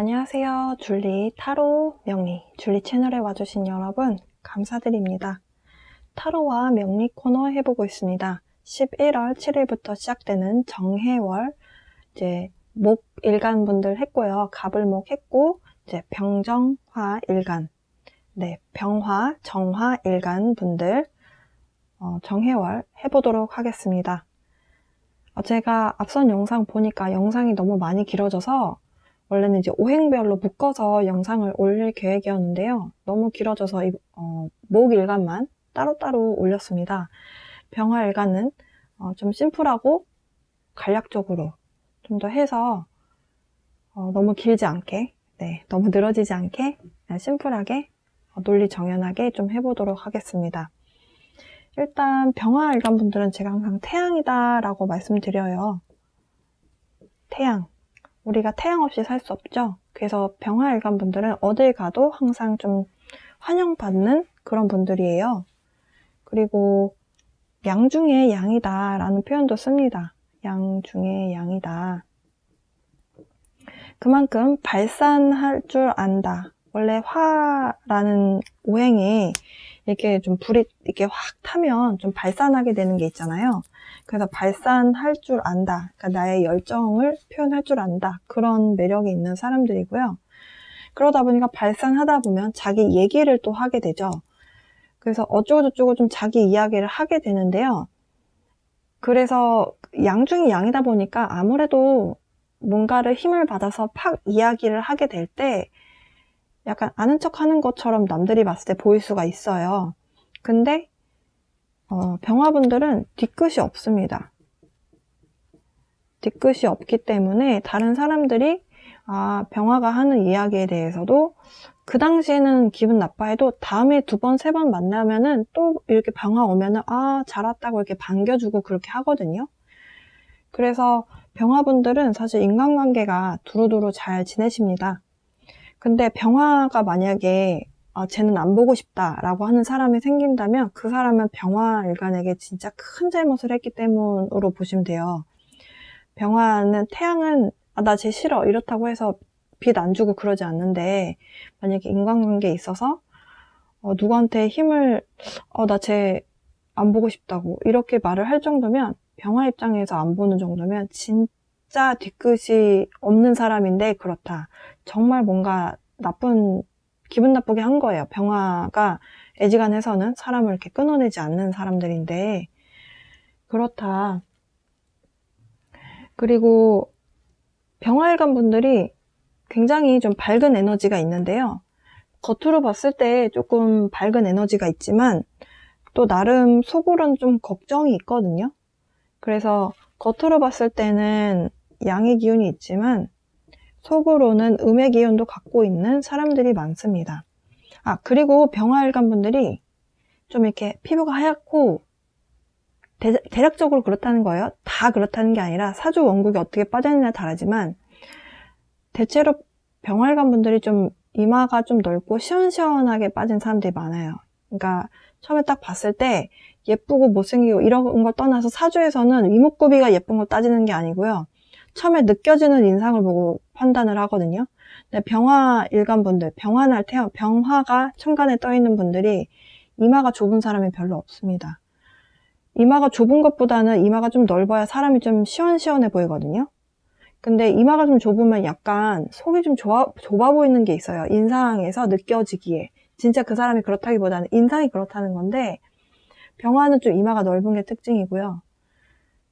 안녕하세요. 줄리 타로 명리 줄리 채널에 와주신 여러분 감사드립니다. 타로와 명리 코너 해보고 있습니다. 11월 7일부터 시작되는 정해월 이제 목 일간 분들 했고요. 갑을목 했고 이제 병정화 일간 병화 정화 일간 분들 정해월 해보도록 하겠습니다. 제가 앞선 영상 보니까 영상이 너무 많이 길어져서 원래는 이제 오행별로 묶어서 영상을 올릴 계획이었는데요. 너무 길어져서 목 일간만 따로따로 올렸습니다. 병화 일간은 좀 심플하고 간략적으로 좀 더 해서 너무 길지 않게, 너무 늘어지지 않게 심플하게 논리 정연하게 좀 해보도록 하겠습니다. 일단 병화 일간 분들은 제가 항상 태양이다 라고 말씀드려요. 태양. 우리가 태양 없이 살 수 없죠. 그래서 병화 일간 분들은 어딜 가도 항상 좀 환영받는 그런 분들이에요. 그리고 양 중에 양이다 라는 표현도 씁니다. 양 중에 양이다. 그만큼 발산할 줄 안다. 원래 화라는 오행에 이렇게 좀 불이 이렇게 확 타면 좀 발산하게 되는 게 있잖아요. 그래서 발산할 줄 안다. 그러니까 나의 열정을 표현할 줄 안다. 그런 매력이 있는 사람들이고요. 그러다 보니까 발산하다 보면 자기 얘기를 또 하게 되죠. 그래서 어쩌고저쩌고 좀 자기 이야기를 하게 되는데요. 그래서 양 중에 양이다 보니까 아무래도 뭔가를 힘을 받아서 팍 이야기를 하게 될 때 약간 아는 척 하는 것처럼 남들이 봤을 때 보일 수가 있어요. 근데 병화분들은 뒤끝이 없습니다. 뒤끝이 없기 때문에 다른 사람들이 병화가 하는 이야기에 대해서도 그 당시에는 기분 나빠해도 다음에 두 번, 세 번 만나면은 또 이렇게 병화 오면은 잘 왔다고 이렇게 반겨주고 그렇게 하거든요. 그래서 병화분들은 사실 인간관계가 두루두루 잘 지내십니다. 근데 병화가 만약에 쟤는 안 보고 싶다 라고 하는 사람이 생긴다면 그 사람은 병화 일간에게 진짜 큰 잘못을 했기 때문으로 보시면 돼요. 병화는 태양은 나 쟤 싫어 이렇다고 해서 빚 안 주고 그러지 않는데 만약에 인간관계에 있어서 누구한테 힘을 나 쟤 안 보고 싶다고 이렇게 말을 할 정도면 병화 입장에서 안 보는 정도면 진짜 뒤끝이 없는 사람인데 그렇다. 정말 뭔가 기분 나쁘게 한 거예요. 병화가 애지간해서는 사람을 이렇게 끊어내지 않는 사람들인데 그렇다. 그리고 병화일간 분들이 굉장히 좀 밝은 에너지가 있는데요. 겉으로 봤을 때 조금 밝은 에너지가 있지만 또 나름 속으로는 좀 걱정이 있거든요. 그래서 겉으로 봤을 때는 양의 기운이 있지만 속으로는 음의 기운도 갖고 있는 사람들이 많습니다. 그리고 병화일간 분들이 좀 이렇게 피부가 하얗고 대략적으로 그렇다는 거예요. 다 그렇다는 게 아니라 사주 원국이 어떻게 빠져있느냐에 다르지만 대체로 병화일간 분들이 좀 이마가 좀 넓고 시원시원하게 빠진 사람들이 많아요. 그러니까 처음에 딱 봤을 때 예쁘고 못생기고 이런 걸 떠나서 사주에서는 이목구비가 예쁜 걸 따지는 게 아니고요. 처음에 느껴지는 인상을 보고 판단을 하거든요. 근데 병화 일간 분들, 병화날 태어 병화가 천간에 떠 있는 분들이 이마가 좁은 사람이 별로 없습니다. 이마가 좁은 것보다는 이마가 좀 넓어야 사람이 좀 시원시원해 보이거든요. 근데 이마가 좀 좁으면 약간 속이 좀 좁아 보이는 게 있어요. 인상에서 느껴지기에. 진짜 그 사람이 그렇다기보다는 인상이 그렇다는 건데 병화는 좀 이마가 넓은 게 특징이고요.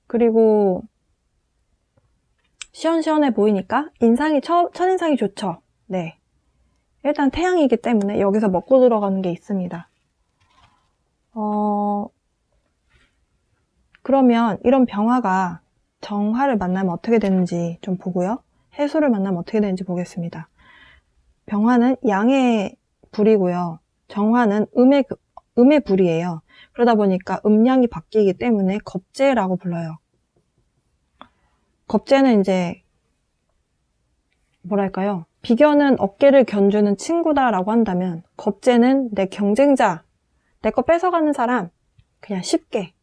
그리고 시원시원해 보이니까 첫인상이 좋죠. 네. 일단 태양이기 때문에 여기서 먹고 들어가는 게 있습니다. 그러면 이런 병화가 정화를 만나면 어떻게 되는지 좀 보고요. 해수를 만나면 어떻게 되는지 보겠습니다. 병화는 양의 불이고요. 정화는 음의 불이에요. 그러다 보니까 음양이 바뀌기 때문에 겁재라고 불러요. 겁재는 이제 뭐랄까요? 비견은 어깨를 견주는 친구다라고 한다면 겁재는 내 경쟁자, 내 거 뺏어가는 사람, 그냥 쉽게.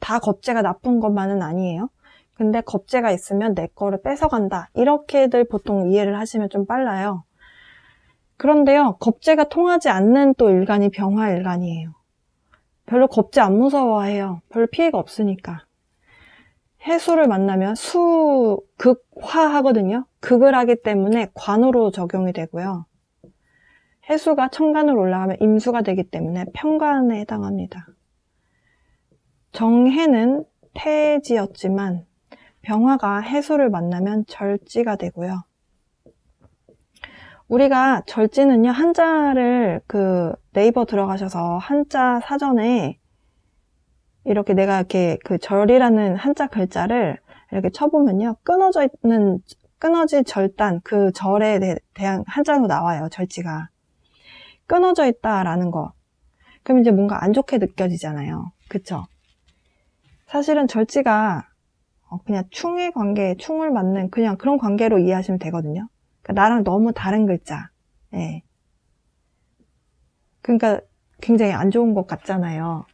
다 겁재가 나쁜 것만은 아니에요. 근데 겁재가 있으면 내 거를 뺏어간다. 이렇게들 보통 이해를 하시면 좀 빨라요. 그런데요, 겁재가 통하지 않는 또 일간이 병화일간이에요. 별로 겁재 안 무서워해요. 별로 피해가 없으니까. 해수를 만나면 극화하거든요. 극을 하기 때문에 관으로 적용이 되고요. 해수가 천간으로 올라가면 임수가 되기 때문에 편관에 해당합니다. 정해는 태지였지만 병화가 해수를 만나면 절지가 되고요. 우리가 절지는요, 한자를 네이버 들어가셔서 한자 사전에 이렇게 내가 이렇게 절이라는 한자 글자를 이렇게 쳐보면요, 끊어진 절단, 그 절에 대한 한자로 나와요, 절지가. 끊어져 있다라는 거. 그럼 이제 뭔가 안 좋게 느껴지잖아요. 그쵸? 사실은 절지가 그냥 충의 관계, 충을 맞는 그냥 그런 관계로 이해하시면 되거든요. 그러니까 나랑 너무 다른 글자. 예. 그러니까 굉장히 안 좋은 것 같잖아요.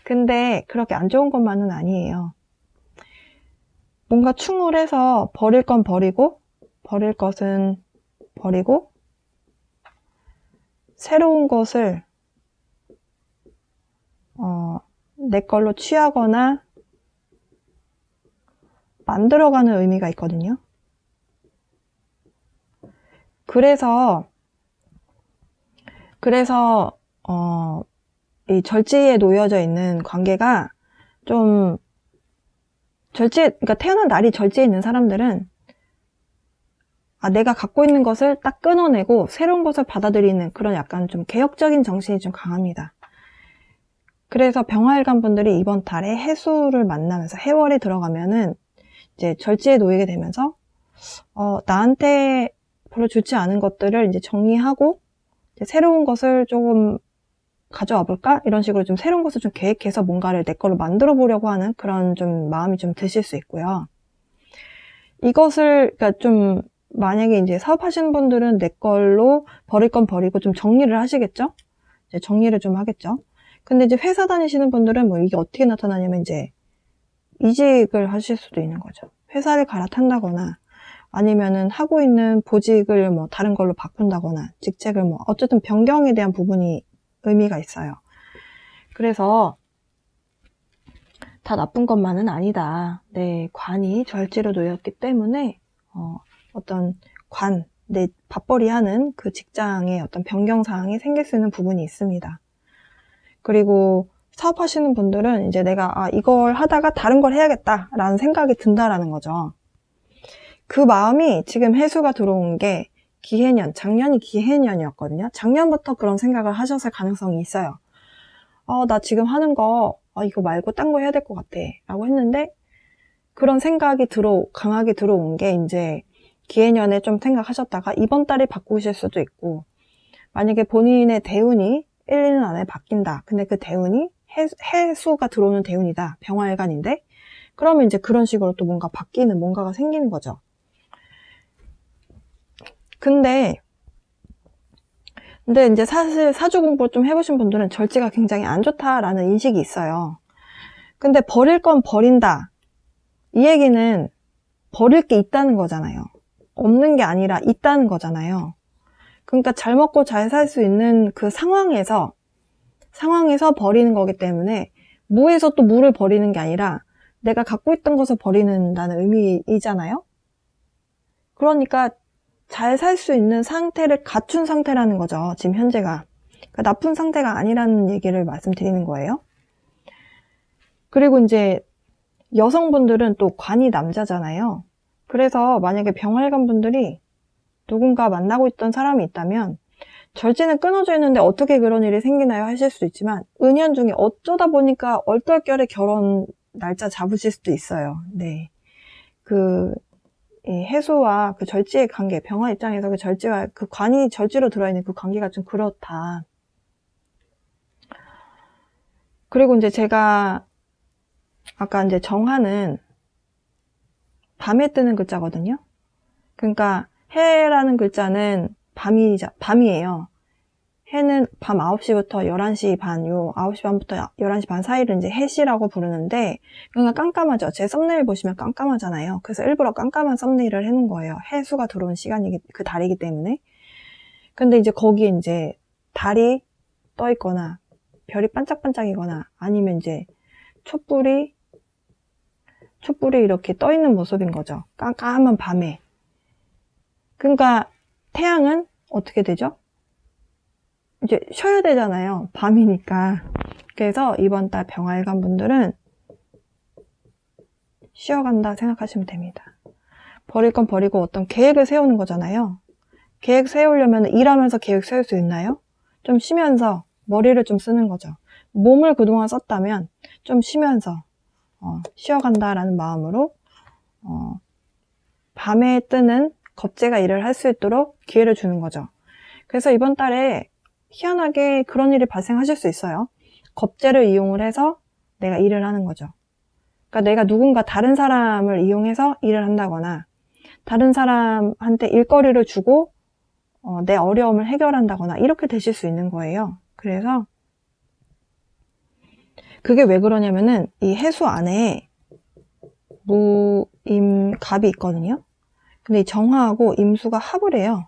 근데 그렇게 안 좋은 것만은 아니에요. 뭔가 충을 해서 버릴 건 버리고, 버릴 것은 버리고, 새로운 것을 내 걸로 취하거나 만들어가는 의미가 있거든요. 그래서 이 절지에 놓여져 있는 관계가 좀 그러니까 태어난 날이 절지에 있는 사람들은 내가 갖고 있는 것을 딱 끊어내고 새로운 것을 받아들이는 그런 약간 좀 개혁적인 정신이 좀 강합니다. 그래서 병화일간 분들이 이번 달에 해수를 만나면서 해월이 들어가면은 이제 절지에 놓이게 되면서 나한테 별로 좋지 않은 것들을 이제 정리하고 이제 새로운 것을 조금 가져와 볼까? 이런 식으로 좀 새로운 것을 좀 계획해서 뭔가를 내 걸로 만들어 보려고 하는 그런 좀 마음이 좀 드실 수 있고요. 이것을 그러니까 좀 만약에 이제 사업하시는 분들은 내 걸로 버릴 건 버리고 좀 정리를 하시겠죠? 이제 정리를 좀 하겠죠? 근데 이제 회사 다니시는 분들은 뭐 이게 어떻게 나타나냐면 이제 이직을 하실 수도 있는 거죠. 회사를 갈아탄다거나 아니면은 하고 있는 보직을 뭐 다른 걸로 바꾼다거나 직책을 뭐 어쨌든 변경에 대한 부분이 의미가 있어요. 그래서 다 나쁜 것만은 아니다. 내 관이 절지로 놓였기 때문에 어떤 내 밥벌이하는 그 직장에 어떤 변경사항이 생길 수 있는 부분이 있습니다. 그리고 사업하시는 분들은 이제 내가 이걸 하다가 다른 걸 해야겠다라는 생각이 든다라는 거죠. 그 마음이 지금 해수가 들어온 게 작년이 기해년이었거든요. 작년부터 그런 생각을 하셨을 가능성이 있어요. 나 지금 하는 거 이거 말고 딴 거 해야 될 것 같아 라고 했는데 그런 생각이 강하게 들어온 게 이제 기해년에 좀 생각하셨다가 이번 달에 바꾸실 수도 있고, 만약에 본인의 대운이 1, 2년 안에 바뀐다. 근데 그 대운이 해수가 들어오는 대운이다. 병화일간인데 그러면 이제 그런 식으로 또 뭔가 바뀌는 뭔가가 생기는 거죠. 근데 이제 사실 사주 공부를 좀 해보신 분들은 절지가 굉장히 안 좋다라는 인식이 있어요. 근데 버릴 건 버린다. 이 얘기는 버릴 게 있다는 거잖아요. 없는 게 아니라 있다는 거잖아요. 그러니까 잘 먹고 잘 살 수 있는 그 상황에서 버리는 거기 때문에 무에서 또 무를 버리는 게 아니라 내가 갖고 있던 것을 버리는다는 의미이잖아요. 그러니까 잘 살 수 있는 상태를 갖춘 상태라는 거죠. 지금 현재가. 그러니까 나쁜 상태가 아니라는 얘기를 말씀드리는 거예요. 그리고 이제 여성분들은 또 관이 남자잖아요. 그래서 만약에 병활관 분들이 누군가 만나고 있던 사람이 있다면 절지는 끊어져 있는데 어떻게 그런 일이 생기나요? 하실 수도 있지만 은연중에 어쩌다 보니까 얼떨결에 결혼 날짜 잡으실 수도 있어요. 네. 이 해수와 그 절지의 관계, 병화 입장에서 그 절지와 그 관이 절지로 들어있는 그 관계가 좀 그렇다. 그리고 이제 제가 아까 이제 정화는 밤에 뜨는 글자거든요. 그러니까 해라는 글자는 밤이에요. 해는 밤 9시부터 11시 반, 9시 반부터 11시 반 사이를 이제 해시라고 부르는데, 그러니까 깜깜하죠. 제 썸네일 보시면 깜깜하잖아요. 그래서 일부러 깜깜한 썸네일을 해놓은 거예요. 해수가 들어온 시간이 그 달이기 때문에. 근데 이제 거기에 이제 달이 떠 있거나, 별이 반짝반짝이거나, 아니면 이제 촛불이 이렇게 떠 있는 모습인 거죠. 깜깜한 밤에. 그러니까 태양은 어떻게 되죠? 이제 쉬어야 되잖아요. 밤이니까. 그래서 이번 달 병활관 분들은 쉬어간다 생각하시면 됩니다. 버릴 건 버리고 어떤 계획을 세우는 거잖아요. 계획 세우려면 일하면서 계획 세울 수 있나요? 좀 쉬면서 머리를 좀 쓰는 거죠. 몸을 그동안 썼다면 좀 쉬면서 쉬어간다라는 마음으로 밤에 뜨는 겁재가 일을 할 수 있도록 기회를 주는 거죠. 그래서 이번 달에 희한하게 그런 일이 발생하실 수 있어요. 겁재를 이용을 해서 내가 일을 하는 거죠. 그러니까 내가 누군가 다른 사람을 이용해서 일을 한다거나 다른 사람한테 일거리를 주고 내 어려움을 해결한다거나 이렇게 되실 수 있는 거예요. 그래서 그게 왜 그러냐면은 이 해수 안에 무, 임, 갑이 있거든요. 근데 이 정화하고 임수가 합을 해요.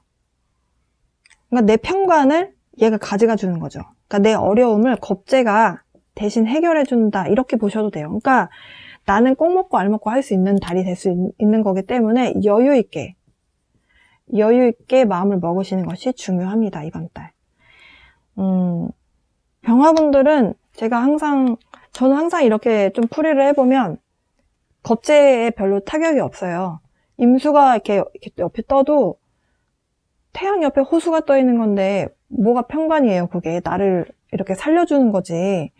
그러니까 내 편관을 얘가 가져가 주는 거죠. 그러니까 내 어려움을 겁재가 대신 해결해 준다 이렇게 보셔도 돼요. 그러니까 나는 꼭 먹고 알 먹고 할 수 있는 달이 될 수 있는 거기 때문에 여유 있게 마음을 먹으시는 것이 중요합니다. 이번 달. 병화분들은 저는 항상 이렇게 좀 풀이를 해보면 겁재에 별로 타격이 없어요. 임수가 이렇게 옆에 떠도 태양 옆에 호수가 떠 있는 건데 뭐가 편관이에요. 그게 나를 이렇게 살려주는 거지.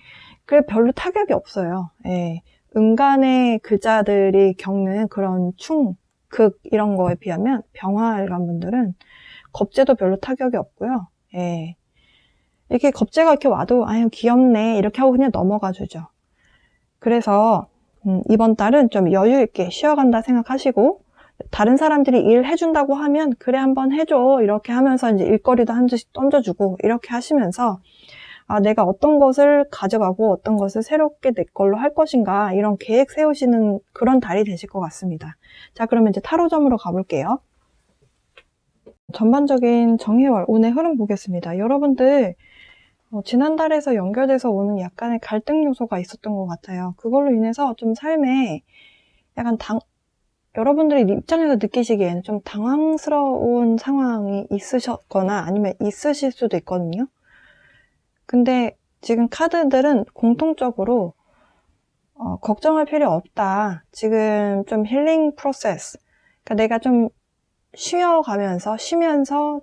그래 별로 타격이 없어요. 예. 은간의 글자들이 겪는 그런 극 이런 거에 비하면 병화일간 분들은 겁재도 별로 타격이 없고요. 예. 이렇게 겁재가 이렇게 와도 아유 귀엽네 이렇게 하고 그냥 넘어가 주죠. 그래서 이번 달은 좀 여유 있게 쉬어간다 생각하시고 다른 사람들이 일 해준다고 하면 그래 한번 해줘 이렇게 하면서 이제 일거리도 한 주씩 던져주고 이렇게 하시면서 내가 어떤 것을 가져가고 어떤 것을 새롭게 내 걸로 할 것인가 이런 계획 세우시는 그런 달이 되실 것 같습니다. 자, 그러면 이제 타로점으로 가볼게요. 전반적인 정해월 운의 흐름 보겠습니다. 여러분들 지난달에서 연결돼서 오는 약간의 갈등 요소가 있었던 것 같아요. 그걸로 인해서 좀 삶에 약간 여러분들이 입장에서 느끼시기에는 좀 당황스러운 상황이 있으셨거나 아니면 있으실 수도 있거든요. 근데 지금 카드들은 공통적으로 걱정할 필요 없다. 지금 좀 힐링 프로세스. 그러니까 내가 좀 쉬면서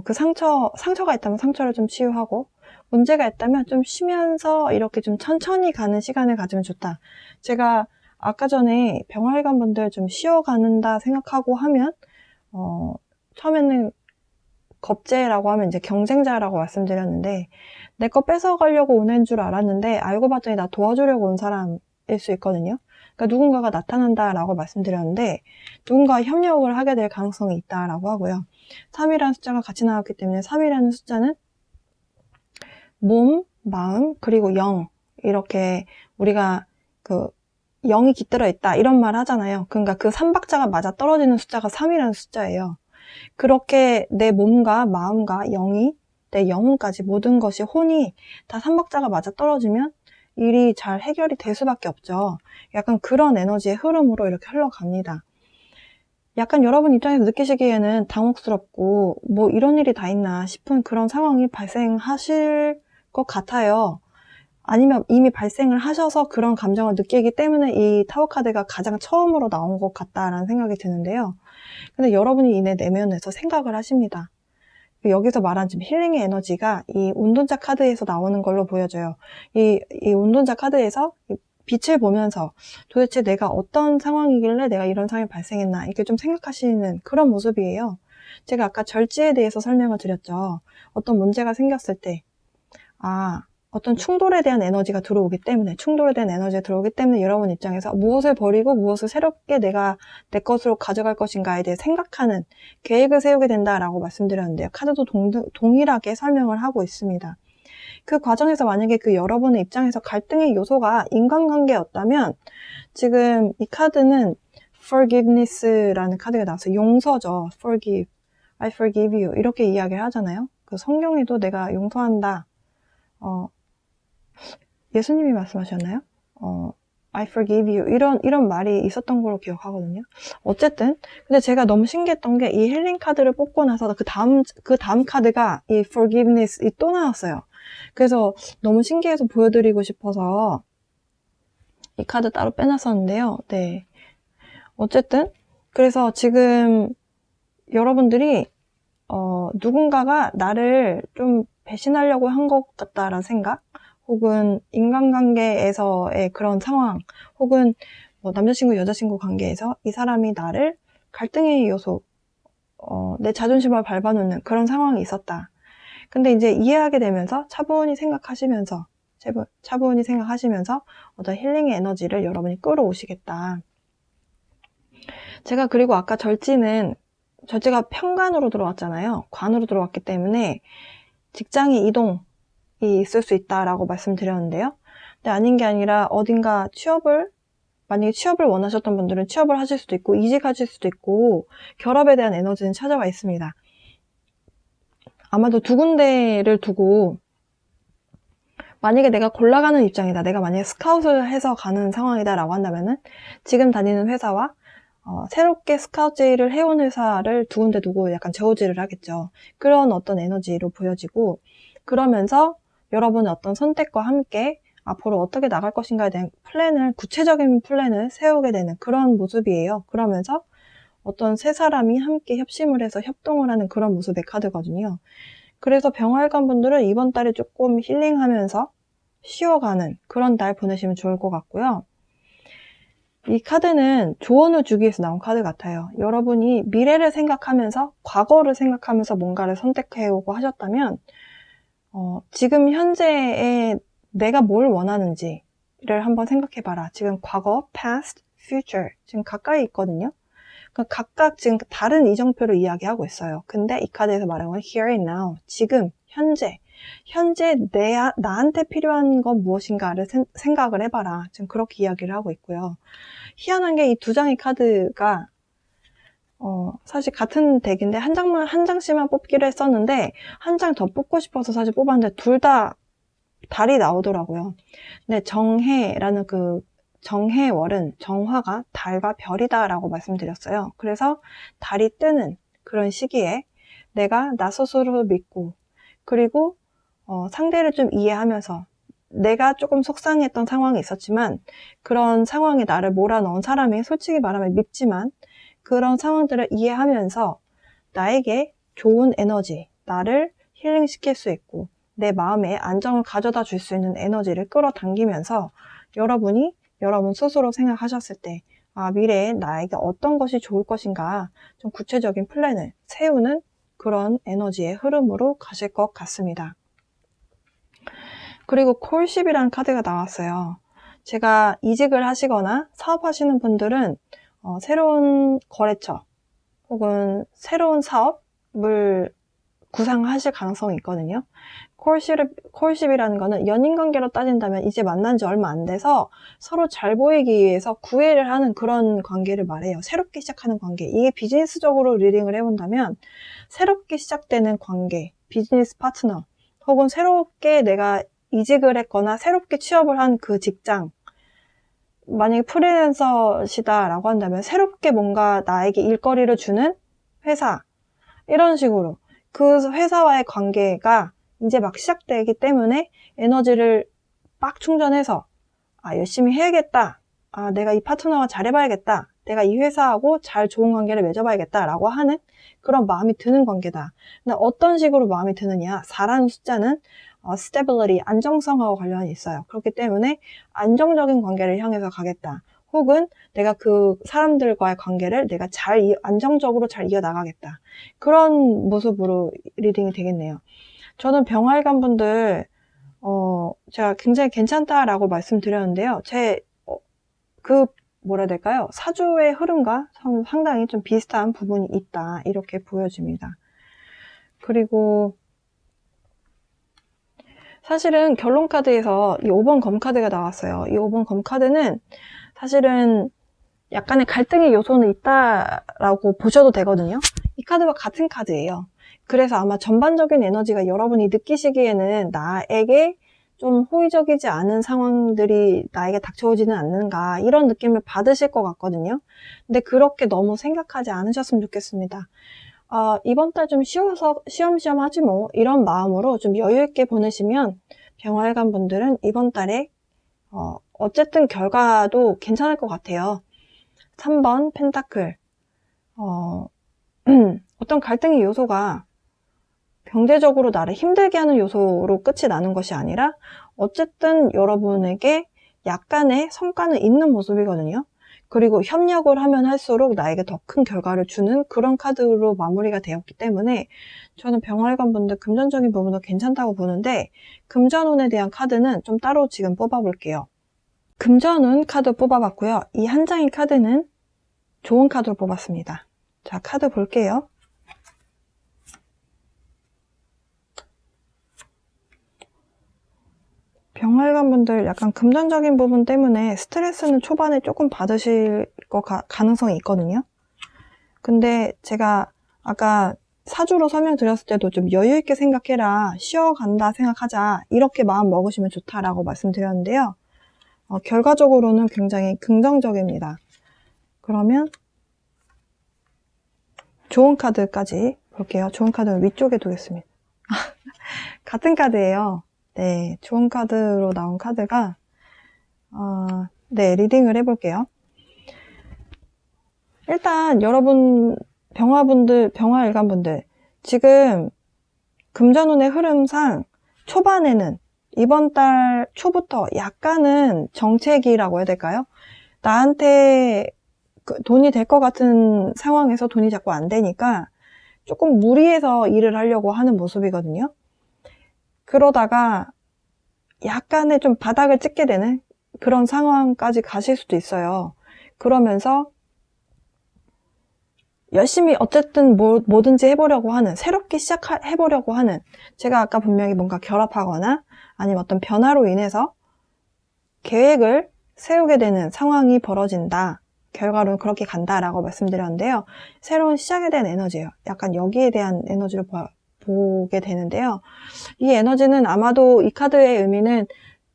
그 상처가 있다면 상처를 좀 치유하고 문제가 있다면 좀 쉬면서 이렇게 좀 천천히 가는 시간을 가지면 좋다. 제가 아까 전에 병활관 분들 좀 쉬어가는다 생각하고 하면 처음에는 겁재라고 하면 이제 경쟁자라고 말씀드렸는데 내 거 뺏어가려고 오는 줄 알았는데 알고 봤더니 나 도와주려고 온 사람일 수 있거든요. 그러니까 누군가가 나타난다라고 말씀드렸는데 누군가와 협력을 하게 될 가능성이 있다라고 하고요. 3이라는 숫자가 같이 나왔기 때문에 3이라는 숫자는 몸, 마음, 그리고 영 이렇게 우리가 그 영이 깃들어 있다 이런 말 하잖아요. 그러니까 그 3박자가 맞아 떨어지는 숫자가 3이라는 숫자예요. 그렇게 내 몸과 마음과 영이 내 영혼까지 모든 것이 혼이 다 3박자가 맞아 떨어지면 일이 잘 해결이 될 수밖에 없죠. 약간 그런 에너지의 흐름으로 이렇게 흘러갑니다. 약간 여러분 입장에서 느끼시기에는 당혹스럽고 뭐 이런 일이 다 있나 싶은 그런 상황이 발생하실 것 같아요. 아니면 이미 발생을 하셔서 그런 감정을 느끼기 때문에 이 타워 카드가 가장 처음으로 나온 것 같다라는 생각이 드는데요. 근데 여러분이 이내 내면에서 생각을 하십니다. 여기서 말한 지금 힐링의 에너지가 이 운동자 카드에서 나오는 걸로 보여져요. 이 운동자 카드에서 빛을 보면서 도대체 내가 어떤 상황이길래 내가 이런 상황이 발생했나 이렇게 좀 생각하시는 그런 모습이에요. 제가 아까 절지에 대해서 설명을 드렸죠. 어떤 문제가 생겼을 때 어떤 충돌에 대한 에너지가 들어오기 때문에, 여러분 입장에서 무엇을 버리고 무엇을 새롭게 내가 내 것으로 가져갈 것인가에 대해 생각하는 계획을 세우게 된다라고 말씀드렸는데요. 카드도 동일하게 설명을 하고 있습니다. 그 과정에서 만약에 그 여러분의 입장에서 갈등의 요소가 인간관계였다면, 지금 이 카드는 forgiveness라는 카드가 나와서 용서죠. forgive, I forgive you 이렇게 이야기를 하잖아요. 그 성경에도 내가 용서한다, 예수님이 말씀하셨나요? I forgive you 이런 말이 있었던 걸로 기억하거든요. 어쨌든 근데 제가 너무 신기했던 게 이 힐링 카드를 뽑고 나서 그 다음 카드가 이 forgiveness 또 나왔어요. 그래서 너무 신기해서 보여드리고 싶어서 이 카드 따로 빼놨었는데요. 네. 어쨌든 그래서 지금 여러분들이 누군가가 나를 좀 배신하려고 한 것 같다라는 생각, 혹은 인간관계에서의 그런 상황, 혹은 뭐 남자친구 여자친구 관계에서 이 사람이 나를 갈등의 요소, 내 자존심을 밟아놓는 그런 상황이 있었다. 근데 이제 이해하게 되면서 차분히 생각하시면서 어떤 힐링의 에너지를 여러분이 끌어오시겠다. 제가 그리고 아까 절지가 편관으로 들어왔잖아요. 관으로 들어왔기 때문에 직장의 이동이 있을 수 있다라고 말씀드렸는데요. 근데 아닌 게 아니라 어딘가 만약에 취업을 원하셨던 분들은 취업을 하실 수도 있고, 이직하실 수도 있고, 결합에 대한 에너지는 찾아와 있습니다. 아마도 두 군데를 두고, 만약에 내가 골라가는 입장이다, 내가 만약에 스카웃을 해서 가는 상황이다 라고 한다면은 지금 다니는 회사와 새롭게 스카우트 제의를 해온 회사를 두 군데 두고 약간 저우지를 하겠죠. 그런 어떤 에너지로 보여지고, 그러면서 여러분의 어떤 선택과 함께 앞으로 어떻게 나갈 것인가에 대한 구체적인 플랜을 세우게 되는 그런 모습이에요. 그러면서 어떤 세 사람이 함께 협심을 해서 협동을 하는 그런 모습의 카드거든요. 그래서 병활관 분들은 이번 달에 조금 힐링하면서 쉬어가는 그런 달 보내시면 좋을 것 같고요. 이 카드는 조언을 주기 위해서 나온 카드 같아요. 여러분이 미래를 생각하면서, 과거를 생각하면서 뭔가를 선택해오고 하셨다면, 지금 현재에 내가 뭘 원하는지를 한번 생각해봐라. 지금 과거, past, future 지금 가까이 있거든요. 그러니까 각각 지금 다른 이정표를 이야기하고 있어요. 근데 이 카드에서 말하는 건 here and now, 지금, 현재 나한테 필요한 건 무엇인가를 생각을 해봐라. 지금 그렇게 이야기를 하고 있고요. 희한한 게 이 두 장의 카드가 사실 같은 덱인데 한 장씩만 뽑기로 했었는데 한 장 더 뽑고 싶어서 사실 뽑았는데 둘 다 달이 나오더라고요. 근데 정해라는 그 정해월은 정화가 달과 별이다라고 말씀드렸어요. 그래서 달이 뜨는 그런 시기에 내가 나 스스로를 믿고, 그리고 상대를 좀 이해하면서, 내가 조금 속상했던 상황이 있었지만 그런 상황에 나를 몰아넣은 사람이 솔직히 말하면 밉지만 그런 상황들을 이해하면서 나에게 좋은 에너지, 나를 힐링시킬 수 있고 내 마음에 안정을 가져다 줄 수 있는 에너지를 끌어당기면서 여러분 스스로 생각하셨을 때 미래에 나에게 어떤 것이 좋을 것인가 좀 구체적인 플랜을 세우는 그런 에너지의 흐름으로 가실 것 같습니다. 그리고 콜십이라는 카드가 나왔어요. 제가 이직을 하시거나 사업하시는 분들은 새로운 거래처 혹은 새로운 사업을 구상하실 가능성이 있거든요. 콜십이라는 거는 연인관계로 따진다면 이제 만난 지 얼마 안 돼서 서로 잘 보이기 위해서 구애를 하는 그런 관계를 말해요. 새롭게 시작하는 관계. 이게 비즈니스적으로 리딩을 해본다면 새롭게 시작되는 관계, 비즈니스 파트너, 혹은 새롭게 내가 이직을 했거나 새롭게 취업을 한 그 직장, 만약에 프리랜서시다라고 한다면 새롭게 뭔가 나에게 일거리를 주는 회사, 이런 식으로 그 회사와의 관계가 이제 막 시작되기 때문에 에너지를 빡 충전해서 열심히 해야겠다, 내가 이 파트너와 잘해봐야겠다, 내가 이 회사하고 잘 좋은 관계를 맺어봐야겠다라고 하는 그런 마음이 드는 관계다. 근데 어떤 식으로 마음이 드느냐, 4라는 숫자는 stability, 안정성하고 관련이 있어요. 그렇기 때문에 안정적인 관계를 향해서 가겠다. 혹은 내가 그 사람들과의 관계를 내가 안정적으로 잘 이어나가겠다. 그런 모습으로 리딩이 되겠네요. 저는 병활관 분들, 제가 굉장히 괜찮다라고 말씀드렸는데요. 뭐라 해야 될까요? 사주의 흐름과 상당히 좀 비슷한 부분이 있다. 이렇게 보여집니다. 그리고 사실은 결론 카드에서 이 5번 검 카드가 나왔어요. 이 5번 검 카드는 사실은 약간의 갈등의 요소는 있다라고 보셔도 되거든요. 이 카드와 같은 카드예요. 그래서 아마 전반적인 에너지가 여러분이 느끼시기에는 나에게 좀 호의적이지 않은 상황들이 나에게 닥쳐오지는 않는가 이런 느낌을 받으실 것 같거든요. 근데 그렇게 너무 생각하지 않으셨으면 좋겠습니다. 이번 달 좀 쉬워서 쉬엄쉬엄 하지 뭐 이런 마음으로 좀 여유있게 보내시면 병활관 분들은 이번 달에 어쨌든 결과도 괜찮을 것 같아요. 3번 펜타클 어떤 갈등의 요소가 경제적으로 나를 힘들게 하는 요소로 끝이 나는 것이 아니라 어쨌든 여러분에게 약간의 성과는 있는 모습이거든요. 그리고 협력을 하면 할수록 나에게 더 큰 결과를 주는 그런 카드로 마무리가 되었기 때문에 저는 병활관 분들 금전적인 부분도 괜찮다고 보는데 금전운에 대한 카드는 좀 따로 지금 뽑아볼게요. 금전운 카드 뽑아봤고요. 이 한 장의 카드는 좋은 카드로 뽑았습니다. 자, 카드 볼게요. 병활관 분들 약간 금전적인 부분 때문에 스트레스는 초반에 조금 받으실 가능성이 있거든요. 근데 제가 아까 사주로 설명드렸을 때도 좀 여유있게 생각해라, 쉬어간다 생각하자, 이렇게 마음 먹으시면 좋다라고 말씀드렸는데요. 결과적으로는 굉장히 긍정적입니다. 그러면 좋은 카드까지 볼게요. 좋은 카드는 위쪽에 두겠습니다. 같은 카드예요. 네, 좋은 카드로 나온 카드가 네, 리딩을 해볼게요. 일단 여러분 병화일관분들 지금 금전운의 흐름상 초반에는 이번 달 초부터 약간은 정체기라고 해야 될까요? 나한테 돈이 될 것 같은 상황에서 돈이 자꾸 안 되니까 조금 무리해서 일을 하려고 하는 모습이거든요. 그러다가 약간의 좀 바닥을 찍게 되는 그런 상황까지 가실 수도 있어요. 그러면서 열심히 어쨌든 뭐든지 해보려고 하는, 새롭게 시작해보려고 하는, 제가 아까 분명히 뭔가 결합하거나 아니면 어떤 변화로 인해서 계획을 세우게 되는 상황이 벌어진다. 결과로는 그렇게 간다라고 말씀드렸는데요. 새로운 시작에 대한 에너지예요. 약간 여기에 대한 에너지를 보게 되는데요. 이 에너지는 아마도 이 카드의 의미는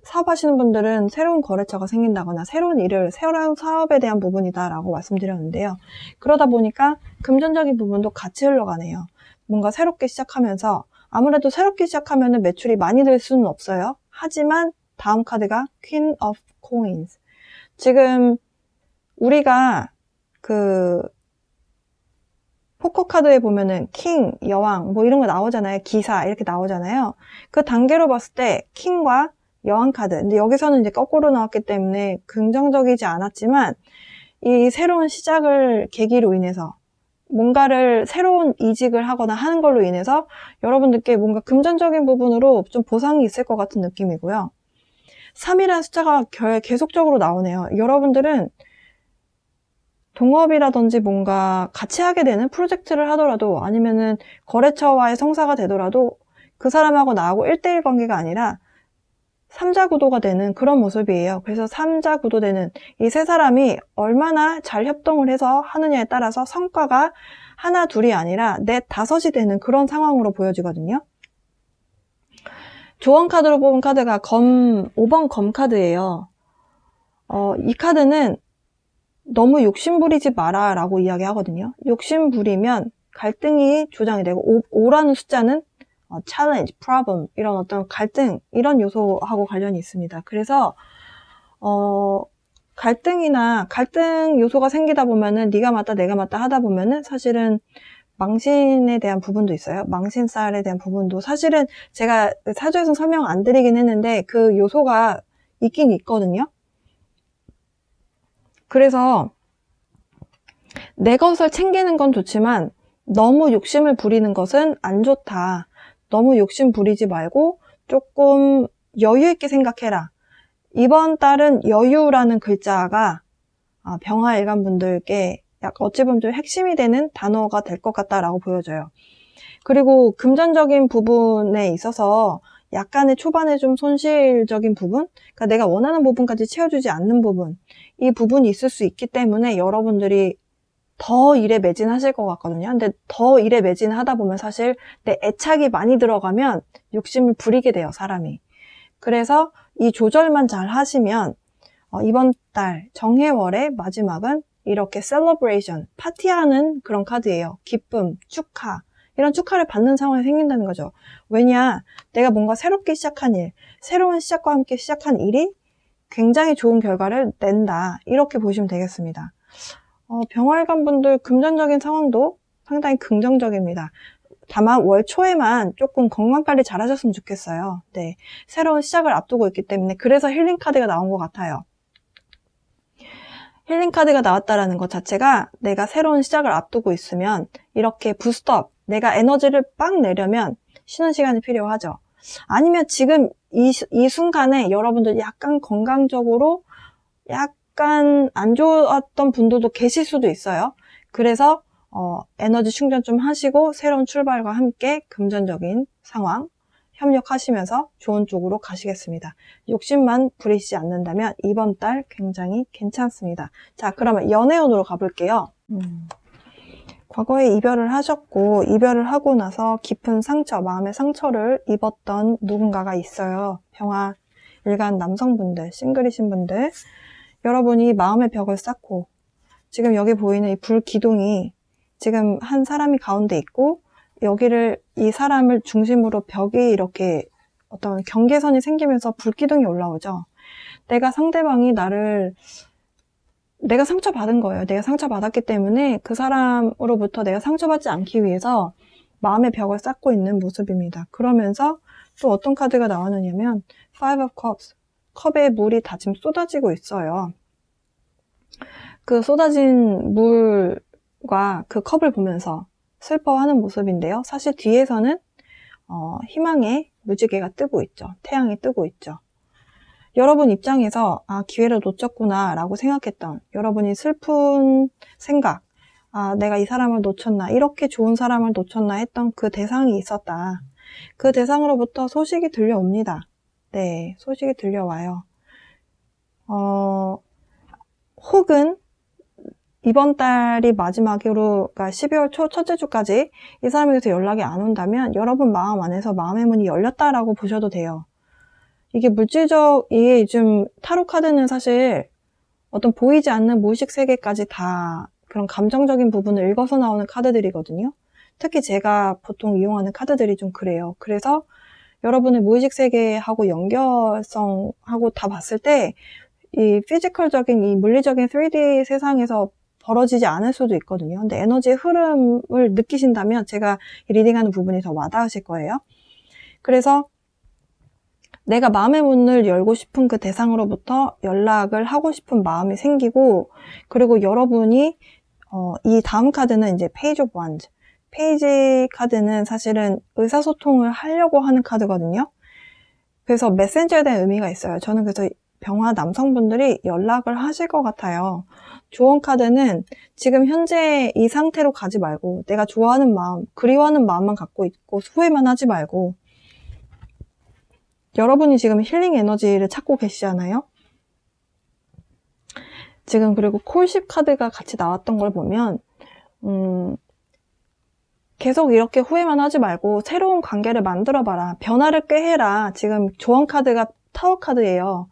사업하시는 분들은 새로운 거래처가 생긴다거나 새로운 사업에 대한 부분이다라고 말씀드렸는데요. 그러다 보니까 금전적인 부분도 같이 흘러가네요. 뭔가 새롭게 시작하면서 아무래도 새롭게 시작하면 매출이 많이 될 수는 없어요. 하지만 다음 카드가 Queen of Coins. 지금 우리가 포커 카드에 보면은 킹, 여왕 뭐 이런 거 나오잖아요. 기사 이렇게 나오잖아요. 그 단계로 봤을 때 킹과 여왕 카드. 근데 여기서는 이제 거꾸로 나왔기 때문에 긍정적이지 않았지만 이 새로운 시작을 계기로 인해서 뭔가를 새로운 이직을 하거나 하는 걸로 인해서 여러분들께 뭔가 금전적인 부분으로 좀 보상이 있을 것 같은 느낌이고요. 3이라는 숫자가 계속적으로 나오네요. 여러분들은 동업이라든지 뭔가 같이 하게 되는 프로젝트를 하더라도 아니면은 거래처와의 성사가 되더라도 그 사람하고 나하고 1대1 관계가 아니라 3자 구도가 되는 그런 모습이에요. 그래서 3자 구도 되는 이 세 사람이 얼마나 잘 협동을 해서 하느냐에 따라서 성과가 하나, 둘이 아니라 넷, 다섯이 되는 그런 상황으로 보여지거든요. 조언 카드로 뽑은 카드가 5번 검 카드예요. 이 카드는 너무 욕심부리지 마라 라고 이야기하거든요. 욕심부리면 갈등이 조장이 되고 5라는 숫자는 challenge, problem 이런 어떤 갈등 이런 요소하고 관련이 있습니다. 그래서 갈등 요소가 생기다 보면은 네가 맞다 내가 맞다 하다 보면은 사실은 망신에 대한 부분도 있어요. 망신살에 대한 부분도 사실은 제가 사주에서 설명 안 드리긴 했는데 그 요소가 있긴 있거든요. 그래서 내 것을 챙기는 건 좋지만 너무 욕심을 부리는 것은 안 좋다. 너무 욕심 부리지 말고 조금 여유 있게 생각해라. 이번 달은 여유라는 글자가 병화일간 분들께 어찌 보면 좀 핵심이 되는 단어가 될 것 같다라고 보여져요. 그리고 금전적인 부분에 있어서 약간의 초반에 좀 손실적인 부분, 그러니까 내가 원하는 부분까지 채워주지 않는 부분, 이 부분이 있을 수 있기 때문에 여러분들이 더 일에 매진하실 것 같거든요. 근데 더 일에 매진하다 보면 사실 내 애착이 많이 들어가면 욕심을 부리게 돼요, 사람이. 그래서 이 조절만 잘 하시면 이번 달 정해월의 마지막은 이렇게 셀러브레이션, 파티하는 그런 카드예요. 기쁨, 축하, 이런 축하를 받는 상황이 생긴다는 거죠. 왜냐, 내가 뭔가 새롭게 시작한 일, 새로운 시작과 함께 시작한 일이 굉장히 좋은 결과를 낸다, 이렇게 보시면 되겠습니다. 병활관 분들 금전적인 상황도 상당히 긍정적입니다. 다만 월 초에만 조금 건강관리 잘 하셨으면 좋겠어요. 네, 새로운 시작을 앞두고 있기 때문에 그래서 힐링 카드가 나온 것 같아요. 힐링 카드가 나왔다라는 것 자체가 내가 새로운 시작을 앞두고 있으면 이렇게 부스트업, 내가 에너지를 빵 내려면 쉬는 시간이 필요하죠. 아니면 지금 이 순간에 여러분들 약간 건강적으로 약간 안 좋았던 분들도 계실 수도 있어요. 그래서 에너지 충전 좀 하시고 새로운 출발과 함께 금전적인 상황 협력하시면서 좋은 쪽으로 가시겠습니다. 욕심만 부리시지 않는다면 이번 달 굉장히 괜찮습니다. 자, 그러면 연애운으로 가볼게요. 과거에 이별을 하셨고 이별을 하고 나서 깊은 상처, 마음의 상처를 입었던 누군가가 있어요. 병화 일간 남성분들, 싱글이신 분들, 여러분이 마음의 벽을 쌓고 지금 여기 보이는 이 불기둥이 지금 한 사람이 가운데 있고 여기를 이 사람을 중심으로 벽이 이렇게 어떤 경계선이 생기면서 불기둥이 올라오죠. 내가 상대방이 내가 상처받은 거예요. 내가 상처받았기 때문에 그 사람으로부터 내가 상처받지 않기 위해서 마음의 벽을 쌓고 있는 모습입니다. 그러면서 또 어떤 카드가 나왔느냐면 Five of Cups, 컵에 물이 다 지금 쏟아지고 있어요. 그 쏟아진 물과 그 컵을 보면서 슬퍼하는 모습인데요. 사실 뒤에서는 희망의 무지개가 뜨고 있죠. 태양이 뜨고 있죠. 여러분 입장에서 기회를 놓쳤구나 라고 생각했던, 여러분이 슬픈 생각, 내가 이 사람을 놓쳤나, 이렇게 좋은 사람을 놓쳤나 했던 그 대상이 있었다. 그 대상으로부터 소식이 들려옵니다. 네, 소식이 들려와요. 혹은 이번 달이 마지막으로, 그러니까 12월 초 첫째 주까지 이 사람에게서 연락이 안 온다면 여러분 마음 안에서 마음의 문이 열렸다라고 보셔도 돼요. 이게 물질적이 좀 타로 카드는 사실 어떤 보이지 않는 무의식 세계까지 다 그런 감정적인 부분을 읽어서 나오는 카드들이거든요. 특히 제가 보통 이용하는 카드들이 좀 그래요. 그래서 여러분의 무의식 세계하고 연결성하고 다 봤을 때 이 피지컬적인, 이 물리적인 3D 세상에서 벌어지지 않을 수도 있거든요. 근데 에너지의 흐름을 느끼신다면 제가 리딩하는 부분이 더 와닿으실 거예요. 그래서 내가 마음의 문을 열고 싶은 그 대상으로부터 연락을 하고 싶은 마음이 생기고, 그리고 여러분이 이 다음 카드는 이제 페이지 오브 원즈. 페이지 카드는 사실은 의사소통을 하려고 하는 카드거든요. 그래서 메신저에 대한 의미가 있어요. 저는 그래서 병화 남성분들이 연락을 하실 것 같아요. 조언 카드는 지금 현재 이 상태로 가지 말고 내가 좋아하는 마음, 그리워하는 마음만 갖고 있고 후회만 하지 말고, 여러분이 지금 힐링 에너지를 찾고 계시잖아요. 지금 그리고 콜십 카드가 같이 나왔던 걸 보면 계속 이렇게 후회만 하지 말고 새로운 관계를 만들어봐라. 변화를 꾀해라. 지금 조언 카드가 타워 카드예요.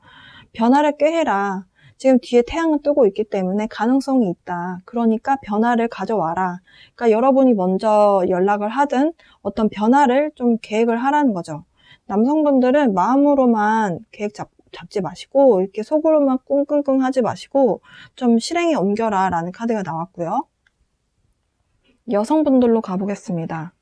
변화를 꾀해라. 지금 뒤에 태양은 뜨고 있기 때문에 가능성이 있다. 그러니까 변화를 가져와라. 그러니까 여러분이 먼저 연락을 하든 어떤 변화를 좀 계획을 하라는 거죠. 남성분들은 마음으로만 계획 잡지 마시고 이렇게 속으로만 꿍꿍꿍 하지 마시고 좀 실행에 옮겨라 라는 카드가 나왔고요. 여성분들로 가보겠습니다.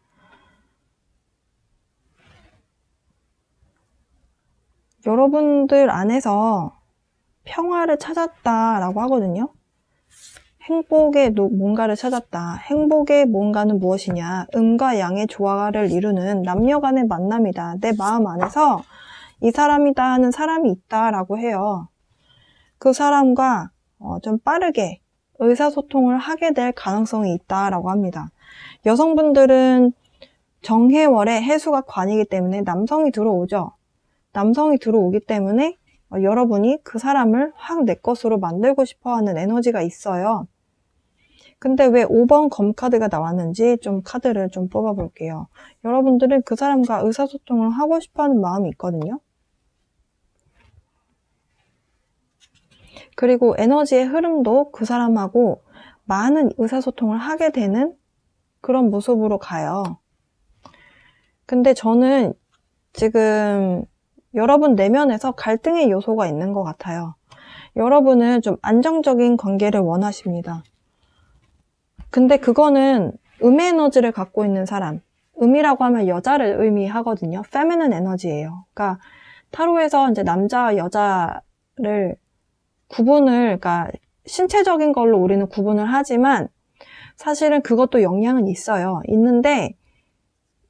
여러분들 안에서 평화를 찾았다라고 하거든요. 행복의 뭔가를 찾았다. 행복의 뭔가는 무엇이냐? 음과 양의 조화를 이루는 남녀 간의 만남이다. 내 마음 안에서 이 사람이다 하는 사람이 있다라고 해요. 그 사람과 좀 빠르게 의사소통을 하게 될 가능성이 있다라고 합니다. 여성분들은 정해월의 해수가 관이기 때문에 남성이 들어오죠. 남성이 들어오기 때문에 여러분이 그 사람을 확 내 것으로 만들고 싶어 하는 에너지가 있어요. 근데 왜 5번 검카드가 나왔는지 좀 카드를 좀 뽑아 볼게요. 여러분들은 그 사람과 의사소통을 하고 싶어 하는 마음이 있거든요. 그리고 에너지의 흐름도 그 사람하고 많은 의사소통을 하게 되는 그런 모습으로 가요. 근데 저는 지금 여러분 내면에서 갈등의 요소가 있는 것 같아요. 여러분은 좀 안정적인 관계를 원하십니다. 근데 그거는 음의 에너지를 갖고 있는 사람, 음이라고 하면 여자를 의미하거든요. feminine 에너지예요. 그러니까 타로에서 이제 남자와 여자를 그러니까 신체적인 걸로 우리는 구분을 하지만 사실은 그것도 영향은 있어요. 있는데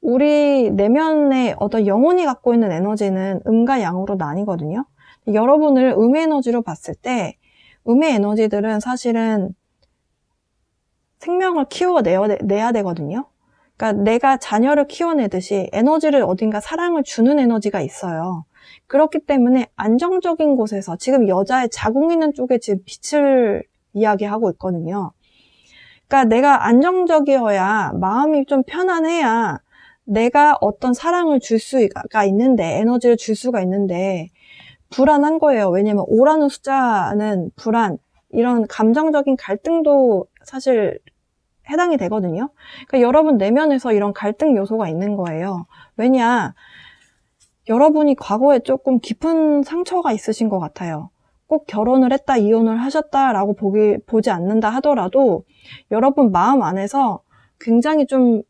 우리 내면에 어떤 영혼이 갖고 있는 에너지는 음과 양으로 나뉘거든요. 여러분을 음의 에너지로 봤을 때 음의 에너지들은 사실은 생명을 키워내야 되거든요. 그러니까 내가 자녀를 키워내듯이 에너지를 어딘가 사랑을 주는 에너지가 있어요. 그렇기 때문에 안정적인 곳에서 지금 여자의 자궁 있는 쪽에 지금 빛을 이야기하고 있거든요. 그러니까 내가 안정적이어야 마음이 좀 편안해야 내가 어떤 사랑을 줄 수가 있는데 에너지를 줄 수가 있는데 불안한 거예요. 왜냐면 5라는 숫자는 불안, 이런 감정적인 갈등도 사실 해당이 되거든요. 그러니까 여러분 내면에서 이런 갈등 요소가 있는 거예요. 왜냐, 여러분이 과거에 조금 깊은 상처가 있으신 것 같아요. 꼭 결혼을 했다, 이혼을 하셨다라고 보지 않는다 하더라도 여러분 마음 안에서 굉장히 좀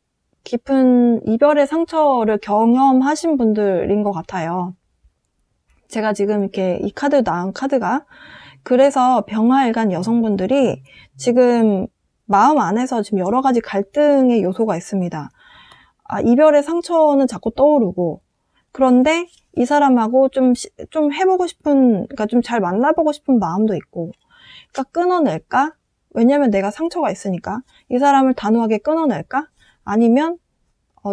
깊은 이별의 상처를 경험하신 분들인 것 같아요. 제가 지금 이렇게 이 카드 나온 카드가 그래서 병화일간 여성분들이 지금 마음 안에서 지금 여러 가지 갈등의 요소가 있습니다. 이별의 상처는 자꾸 떠오르고 그런데 이 사람하고 좀 해보고 싶은, 그러니까 좀 잘 만나보고 싶은 마음도 있고, 그러니까 끊어낼까? 왜냐면 내가 상처가 있으니까. 이 사람을 단호하게 끊어낼까? 아니면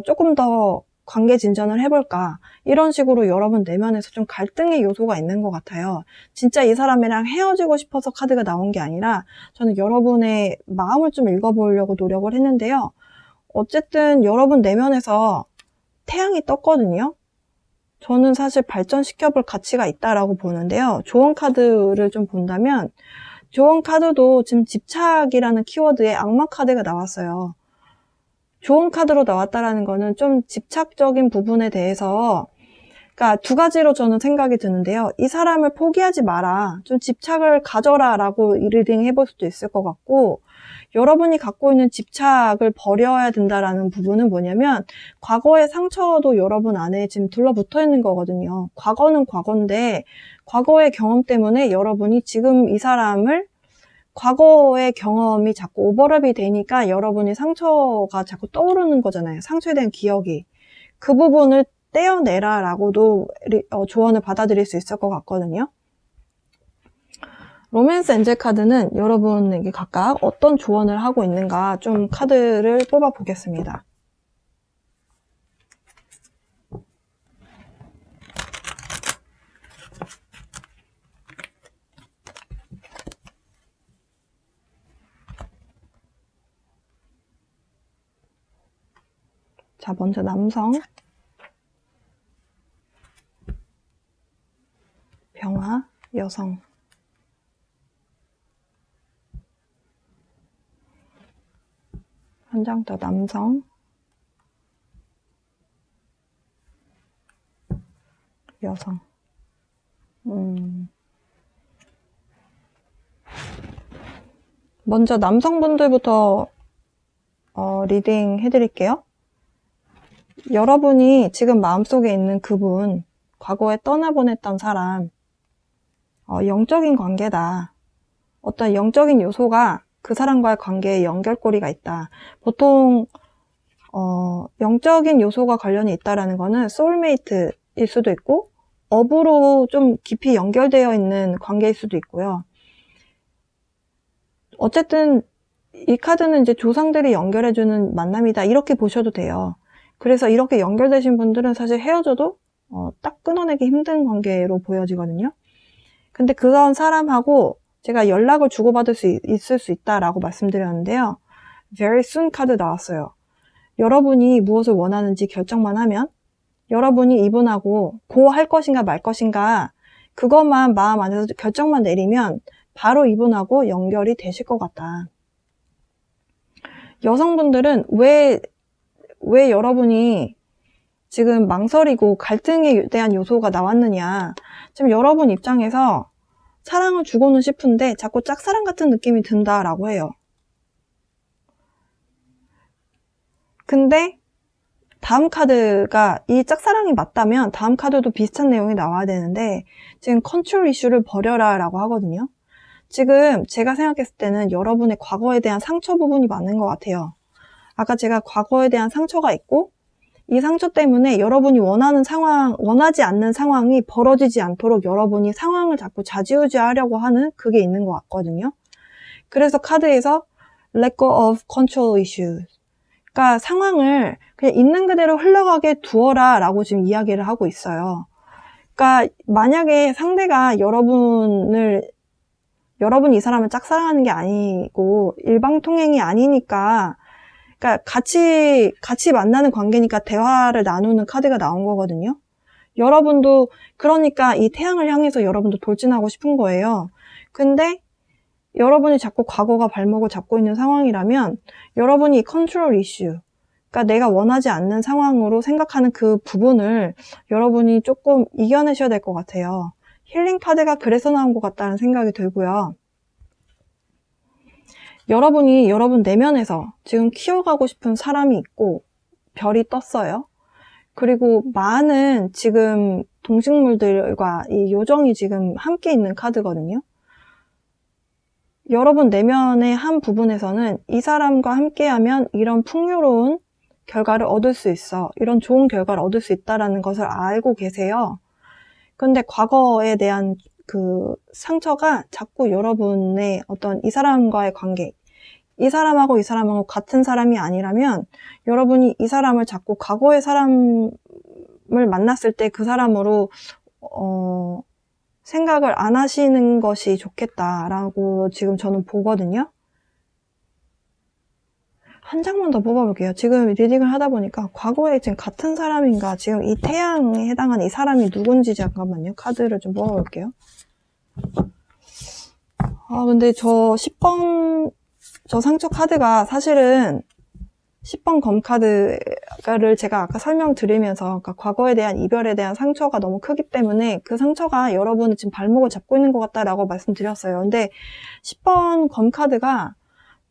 조금 더 관계 진전을 해볼까? 이런 식으로 여러분 내면에서 좀 갈등의 요소가 있는 것 같아요. 진짜 이 사람이랑 헤어지고 싶어서 카드가 나온 게 아니라 저는 여러분의 마음을 좀 읽어보려고 노력을 했는데요. 어쨌든 여러분 내면에서 태양이 떴거든요. 저는 사실 발전시켜볼 가치가 있다라고 보는데요. 조언 카드를 좀 본다면 조언 카드도 지금 집착이라는 키워드에 악마 카드가 나왔어요. 조언 카드로 나왔다라는 거는 좀 집착적인 부분에 대해서 그러니까 두 가지로 저는 생각이 드는데요. 이 사람을 포기하지 마라. 좀 집착을 가져라 라고 리딩 해볼 수도 있을 것 같고 여러분이 갖고 있는 집착을 버려야 된다라는 부분은 뭐냐면 과거의 상처도 여러분 안에 지금 둘러붙어 있는 거거든요. 과거는 과거인데 과거의 경험 때문에 여러분이 지금 이 사람을 과거의 경험이 자꾸 오버랩이 되니까 여러분이 상처가 자꾸 떠오르는 거잖아요. 상처에 대한 기억이. 그 부분을 떼어내라 라고도 조언을 받아들일 수 있을 것 같거든요. 로맨스 엔젤 카드는 여러분에게 각각 어떤 조언을 하고 있는가 좀 카드를 뽑아 보겠습니다. 자, 먼저 남성, 병화, 여성. 한 장 더 남성, 여성. 먼저 남성분들부터 리딩 해드릴게요. 여러분이 지금 마음속에 있는 그분, 과거에 떠나보냈던 사람, 영적인 관계다. 어떤 영적인 요소가 그 사람과의 관계에 연결고리가 있다. 보통 영적인 요소가 관련이 있다라는 거는 소울메이트일 수도 있고 업으로 좀 깊이 연결되어 있는 관계일 수도 있고요. 어쨌든 이 카드는 이제 조상들이 연결해주는 만남이다, 이렇게 보셔도 돼요. 그래서 이렇게 연결되신 분들은 사실 헤어져도 딱 끊어내기 힘든 관계로 보여지거든요. 근데 그런 사람하고 제가 연락을 주고받을 수 있을 수 있다라고 말씀드렸는데요. Very soon 카드 나왔어요. 여러분이 무엇을 원하는지 결정만 하면, 여러분이 이분하고 고 할 것인가 말 것인가 그것만 마음 안에서 결정만 내리면 바로 이분하고 연결이 되실 것 같다. 여성분들은 왜 여러분이 지금 망설이고 갈등에 대한 요소가 나왔느냐, 지금 여러분 입장에서 사랑을 주고는 싶은데 자꾸 짝사랑 같은 느낌이 든다라고 해요. 근데 다음 카드가 이 짝사랑이 맞다면 다음 카드도 비슷한 내용이 나와야 되는데 지금 컨트롤 이슈를 버려라 라고 하거든요. 지금 제가 생각했을 때는 여러분의 과거에 대한 상처 부분이 맞는 것 같아요. 아까 제가 과거에 대한 상처가 있고 이 상처 때문에 여러분이 원하지 않는 상황이 벌어지지 않도록 여러분이 상황을 자꾸 좌지우지하려고 하는 그게 있는 것 같거든요. 그래서 카드에서 Let go of control issues, 그러니까 상황을 그냥 있는 그대로 흘러가게 두어라 라고 지금 이야기를 하고 있어요. 그러니까 만약에 상대가 여러분이 이 사람을 짝사랑하는 게 아니고 일방통행이 아니니까, 그러니까 같이 만나는 관계니까 대화를 나누는 카드가 나온 거거든요. 여러분도 그러니까 이 태양을 향해서 여러분도 돌진하고 싶은 거예요. 근데 여러분이 자꾸 과거가 발목을 잡고 있는 상황이라면 여러분이 컨트롤 이슈, 그러니까 내가 원하지 않는 상황으로 생각하는 그 부분을 여러분이 조금 이겨내셔야 될 것 같아요. 힐링 카드가 그래서 나온 것 같다는 생각이 들고요. 여러분이 여러분 내면에서 지금 키워가고 싶은 사람이 있고 별이 떴어요. 그리고 많은 지금 동식물들과 이 요정이 지금 함께 있는 카드거든요. 여러분 내면의 한 부분에서는 이 사람과 함께하면 이런 풍요로운 결과를 얻을 수 있어, 이런 좋은 결과를 얻을 수 있다는 것을 알고 계세요. 근데 과거에 대한 그 상처가 자꾸 여러분의 어떤 이 사람과의 관계, 이 사람하고 같은 사람이 아니라면 여러분이 이 사람을 자꾸 과거의 사람을 만났을 때 그 사람으로 생각을 안 하시는 것이 좋겠다라고 지금 저는 보거든요. 한 장만 더 뽑아볼게요. 지금 리딩을 하다 보니까 과거에 지금 같은 사람인가, 지금 이 태양에 해당하는 이 사람이 누군지 잠깐만요. 카드를 좀 뽑아볼게요. 근데 저 10번 저 상처 카드가 사실은 10번 검 카드를 제가 아까 설명드리면서, 그러니까 과거에 대한 이별에 대한 상처가 너무 크기 때문에 그 상처가 여러분이 지금 발목을 잡고 있는 것 같다라고 말씀드렸어요. 근데 10번 검 카드가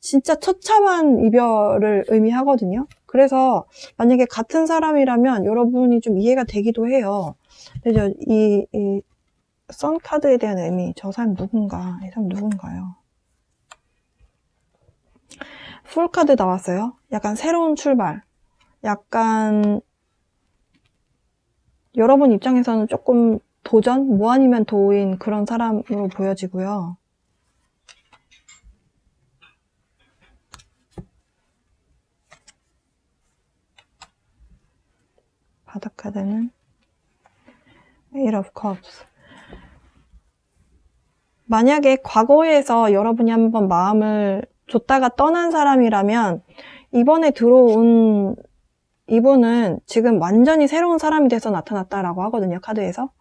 진짜 처참한 이별을 의미하거든요. 그래서 만약에 같은 사람이라면 여러분이 좀 이해가 되기도 해요. 근데 이 선 카드에 대한 의미, 저 사람 누군가, 이 사람 누군가요? 풀 카드 나왔어요. 약간 새로운 출발, 약간 여러분 입장에서는 조금 도전, 뭐 아니면 도인 그런 사람으로 보여지고요. 바닥 카드는 Eight of Cups. 만약에 과거에서 여러분이 한번 마음을 줬다가 떠난 사람이라면 이번에 들어온 이분은 지금 완전히 새로운 사람이 돼서 나타났다라고 하거든요, 카드에서.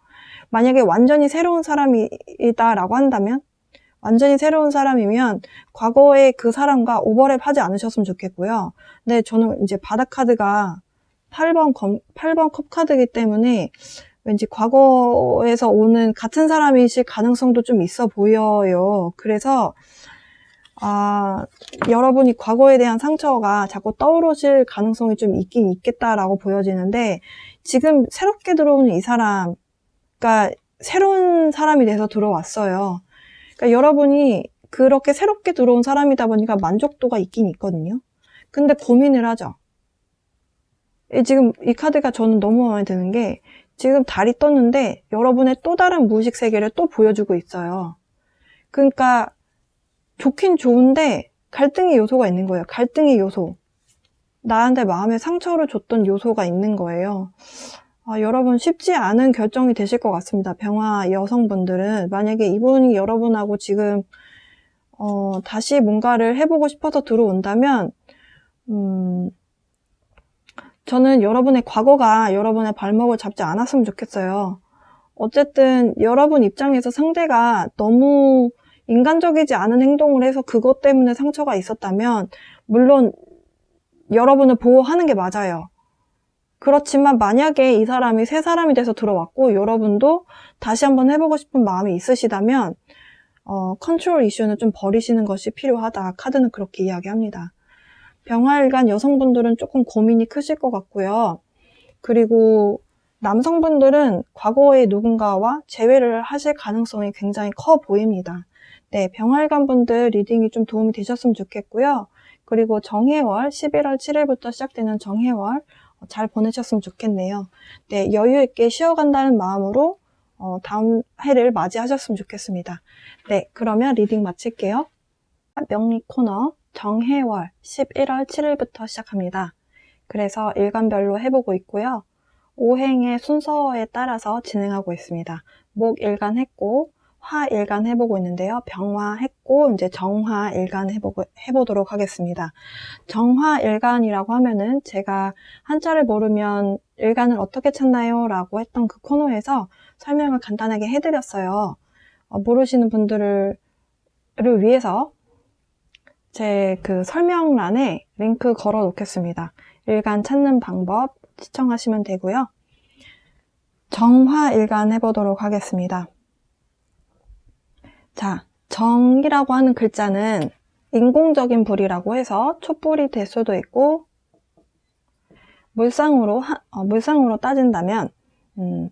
만약에 완전히 새로운 사람이다라고 한다면, 완전히 새로운 사람이면 과거에 그 사람과 오버랩 하지 않으셨으면 좋겠고요. 근데 저는 이제 바닥 카드가 8번 컵 카드이기 때문에 왠지 과거에서 오는 같은 사람이실 가능성도 좀 있어 보여요. 그래서 여러분이 과거에 대한 상처가 자꾸 떠오르실 가능성이 좀 있긴 있겠다라고 보여지는데, 지금 새롭게 들어오는 이 사람, 그러니까 새로운 사람이 돼서 들어왔어요. 그러니까 여러분이 그렇게 새롭게 들어온 사람이다 보니까 만족도가 있긴 있거든요. 근데 고민을 하죠. 지금 이 카드가 저는 너무 마음에 드는 게, 지금 달이 떴는데 여러분의 또 다른 무의식 세계를 또 보여주고 있어요. 그러니까 좋긴 좋은데 갈등의 요소가 있는 거예요. 갈등의 요소. 나한테 마음의 상처를 줬던 요소가 있는 거예요. 여러분 쉽지 않은 결정이 되실 것 같습니다. 병화 여성분들은 만약에 이분이 여러분하고 지금 다시 뭔가를 해보고 싶어서 들어온다면 저는 여러분의 과거가 여러분의 발목을 잡지 않았으면 좋겠어요. 어쨌든 여러분 입장에서 상대가 너무 인간적이지 않은 행동을 해서 그것 때문에 상처가 있었다면 물론 여러분을 보호하는 게 맞아요. 그렇지만 만약에 이 사람이 새 사람이 돼서 들어왔고 여러분도 다시 한번 해보고 싶은 마음이 있으시다면 컨트롤 이슈는 좀 버리시는 것이 필요하다. 카드는 그렇게 이야기합니다. 병화일간 여성분들은 조금 고민이 크실 것 같고요. 그리고 남성분들은 과거의 누군가와 재회를 하실 가능성이 굉장히 커 보입니다. 네, 병화일간 분들 리딩이 좀 도움이 되셨으면 좋겠고요. 그리고 정해월 11월 7일부터 시작되는 정해월 잘 보내셨으면 좋겠네요. 네, 여유 있게 쉬어간다는 마음으로 다음 해를 맞이하셨으면 좋겠습니다. 네, 그러면 리딩 마칠게요. 명리 코너 정해월 11월 7일부터 시작합니다. 그래서 일간별로 해보고 있고요. 5행의 순서에 따라서 진행하고 있습니다. 목 일간 했고 화 일간 해보고 있는데요. 병화 했고 이제 정화 일간 해보도록 하겠습니다. 정화 일간이라고 하면은 제가 한자를 모르면 일간을 어떻게 찾나요? 라고 했던 그 코너에서 설명을 간단하게 해드렸어요. 모르시는 분들을 위해서 제 그 설명란에 링크 걸어 놓겠습니다. 일간 찾는 방법 시청하시면 되고요. 정화 일간 해보도록 하겠습니다. 자, 정이라고 하는 글자는 인공적인 불이라고 해서 촛불이 될 수도 있고 물상으로 따진다면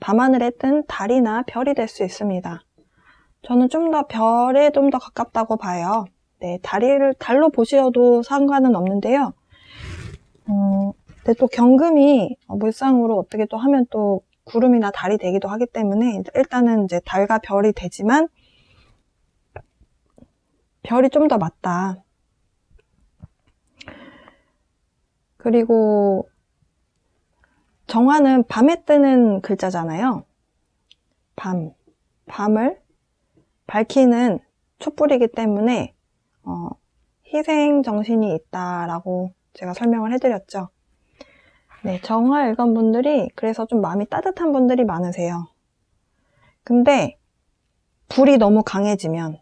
밤하늘에 뜬 달이나 별이 될 수 있습니다. 저는 좀 더 별에 좀 더 가깝다고 봐요. 네, 달로 보셔도 상관은 없는데요. 근데 또 경금이 물상으로 어떻게 또 하면 또 구름이나 달이 되기도 하기 때문에 일단은 이제 달과 별이 되지만 별이 좀 더 맞다. 그리고 정화는 밤에 뜨는 글자잖아요. 밤을 밝히는 촛불이기 때문에 희생 정신이 있다라고 제가 설명을 해드렸죠. 네, 정화 일간 분들이 그래서 좀 마음이 따뜻한 분들이 많으세요. 근데 불이 너무 강해지면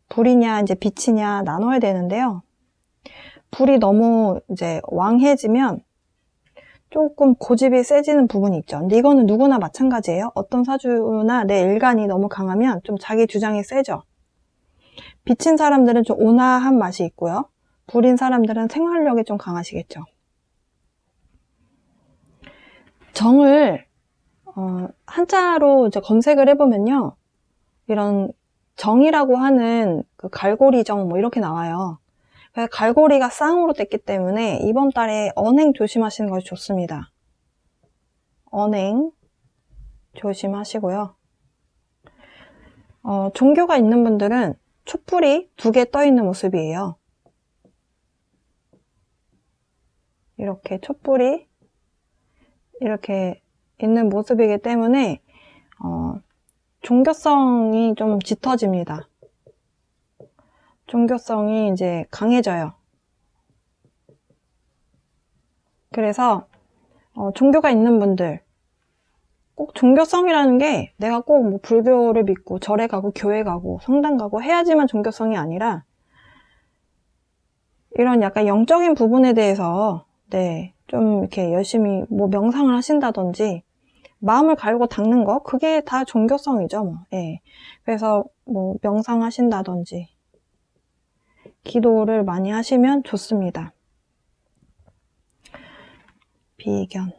불이냐 이제 빛이냐 나눠야 되는데요. 불이 너무 이제 왕해지면 조금 고집이 세지는 부분이 있죠. 근데 이거는 누구나 마찬가지예요. 어떤 사주나 내 일간이 너무 강하면 좀 자기 주장이 세죠. 빛인 사람들은 좀 온화한 맛이 있고요. 불인 사람들은 생활력이 좀 강하시겠죠. 정을 한자로 이제 검색을 해보면요. 이런 정이라고 하는 그 갈고리정 뭐 이렇게 나와요. 그래서 갈고리가 쌍으로 됐기 때문에 이번 달에 언행 조심하시는 것이 좋습니다. 언행 조심하시고요. 종교가 있는 분들은 촛불이 2개 떠 있는 모습이에요. 이렇게 촛불이 이렇게 있는 모습이기 때문에 종교성이 좀 짙어집니다. 종교성이 이제 강해져요. 그래서 종교가 있는 분들 꼭 종교성이라는 게 내가 꼭 뭐 불교를 믿고 절에 가고 교회 가고 성당 가고 해야지만 종교성이 아니라 이런 약간 영적인 부분에 대해서 네, 좀 이렇게 열심히 뭐 명상을 하신다든지 마음을 가르고 닦는 거 그게 다 종교성이죠. 뭐. 예. 그래서 뭐 명상하신다든지 기도를 많이 하시면 좋습니다. 비견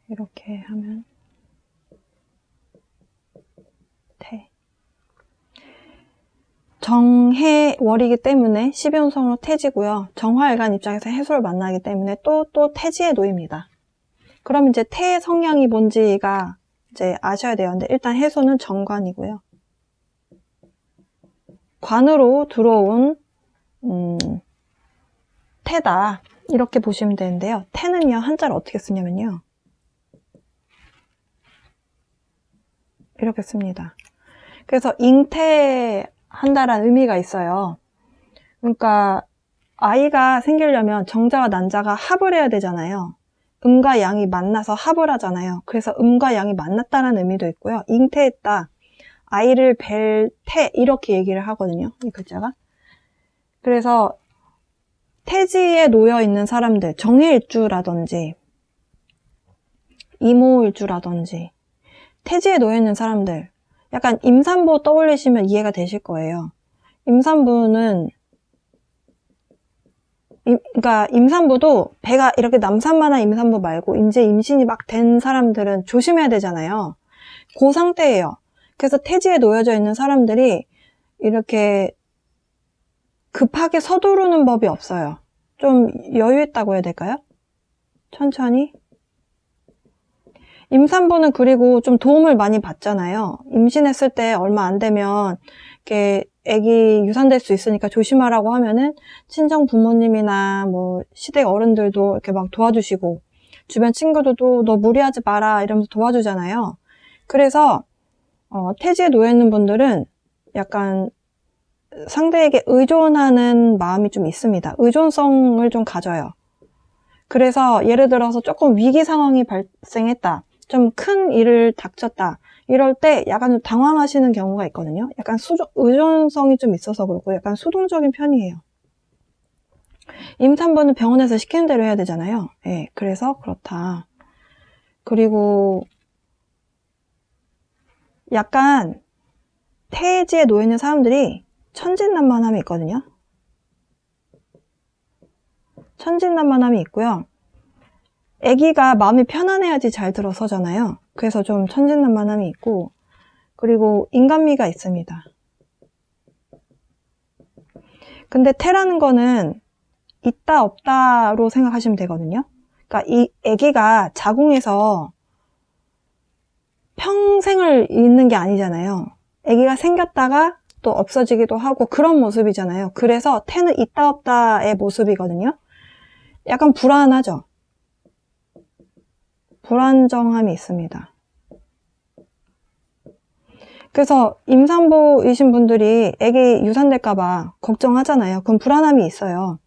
이렇게 하면 태 정해월이기 때문에 12운성으로 태지고요. 정화일간 입장에서 해수를 만나기 때문에 또 태지에 놓입니다. 그럼 이제 태 성향이 뭔지가 이제 아셔야 돼요. 근데 일단 해수는 정관이고요. 관으로 들어온 태다 이렇게 보시면 되는데요. 태는요 한자를 어떻게 쓰냐면요 이렇게 씁니다. 그래서 잉태한다라는 의미가 있어요. 그러니까 아이가 생기려면 정자와 난자가 합을 해야 되잖아요. 음과 양이 만나서 합을 하잖아요. 그래서 음과 양이 만났다는 의미도 있고요. 잉태했다, 아이를 뵐 태 이렇게 얘기를 하거든요. 이 글자가. 그래서 태지에 놓여 있는 사람들, 정해일주라든지 이모일주라든지 태지에 놓여 있는 사람들, 약간 임산부 떠올리시면 이해가 되실 거예요. 임산부는 그러니까 임산부도 배가 이렇게 남산만한 임산부 말고 이제 임신이 막 된 사람들은 조심해야 되잖아요. 그 상태예요. 그래서 태지에 놓여져 있는 사람들이 이렇게 급하게 서두르는 법이 없어요. 좀 여유 있다고 해야 될까요? 천천히. 임산부는 그리고 좀 도움을 많이 받잖아요. 임신했을 때 얼마 안 되면 이렇게 애기 유산될 수 있으니까 조심하라고 하면은 친정 부모님이나 뭐 시댁 어른들도 이렇게 막 도와주시고 주변 친구들도 너 무리하지 마라 이러면서 도와주잖아요. 그래서 태지에 놓여 있는 분들은 약간 상대에게 의존하는 마음이 좀 있습니다. 의존성을 좀 가져요. 그래서 예를 들어서 조금 위기 상황이 발생했다, 좀 큰 일을 닥쳤다 이럴 때 약간 좀 당황하시는 경우가 있거든요. 약간 의존성이 좀 있어서 그렇고 약간 수동적인 편이에요. 임산부는 병원에서 시키는 대로 해야 되잖아요. 예, 그래서 그렇다. 그리고 약간 태지에 놓여있는 사람들이 천진난만함이 있거든요. 천진난만함이 있고요. 아기가 마음이 편안해야지 잘 들어서잖아요. 그래서 좀 천진난만함이 있고, 그리고 인간미가 있습니다. 근데 태라는 거는 있다 없다로 생각하시면 되거든요. 그러니까 이 아기가 자궁에서 평생을 있는 게 아니잖아요. 아기가 생겼다가 또 없어지기도 하고 그런 모습이잖아요. 그래서 태는 있다 없다의 모습이거든요. 약간 불안하죠. 불안정함이 있습니다. 그래서 임산부이신 분들이 아기 유산될까봐 걱정하잖아요. 그럼 불안함이 있어요.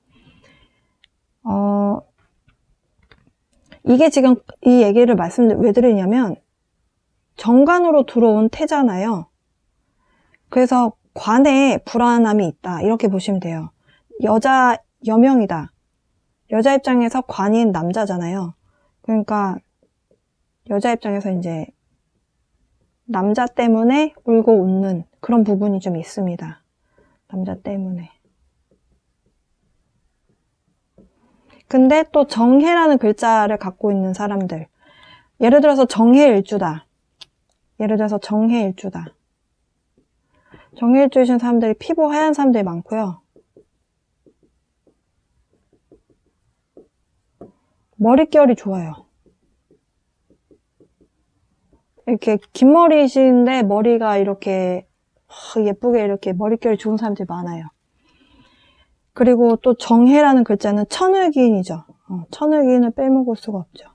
이게 지금 이 얘기를 왜 드리냐면 정관으로 들어온 태잖아요. 그래서 관에 불안함이 있다 이렇게 보시면 돼요. 여명이다. 여자 입장에서 관인 남자잖아요. 그러니까 여자 입장에서 이제 남자 때문에 울고 웃는 그런 부분이 좀 있습니다. 남자 때문에. 근데 또 정해라는 글자를 갖고 있는 사람들, 예를 들어서 정해일주다. 예를 들어서 정해일주다. 정해일주이신 사람들이 피부 하얀 사람들이 많고요. 머릿결이 좋아요. 이렇게 긴 머리이신데 머리가 이렇게 예쁘게 이렇게 머릿결이 좋은 사람들이 많아요. 그리고 또 정해라는 글자는 천을기인이죠. 천을기인을 빼먹을 수가 없죠.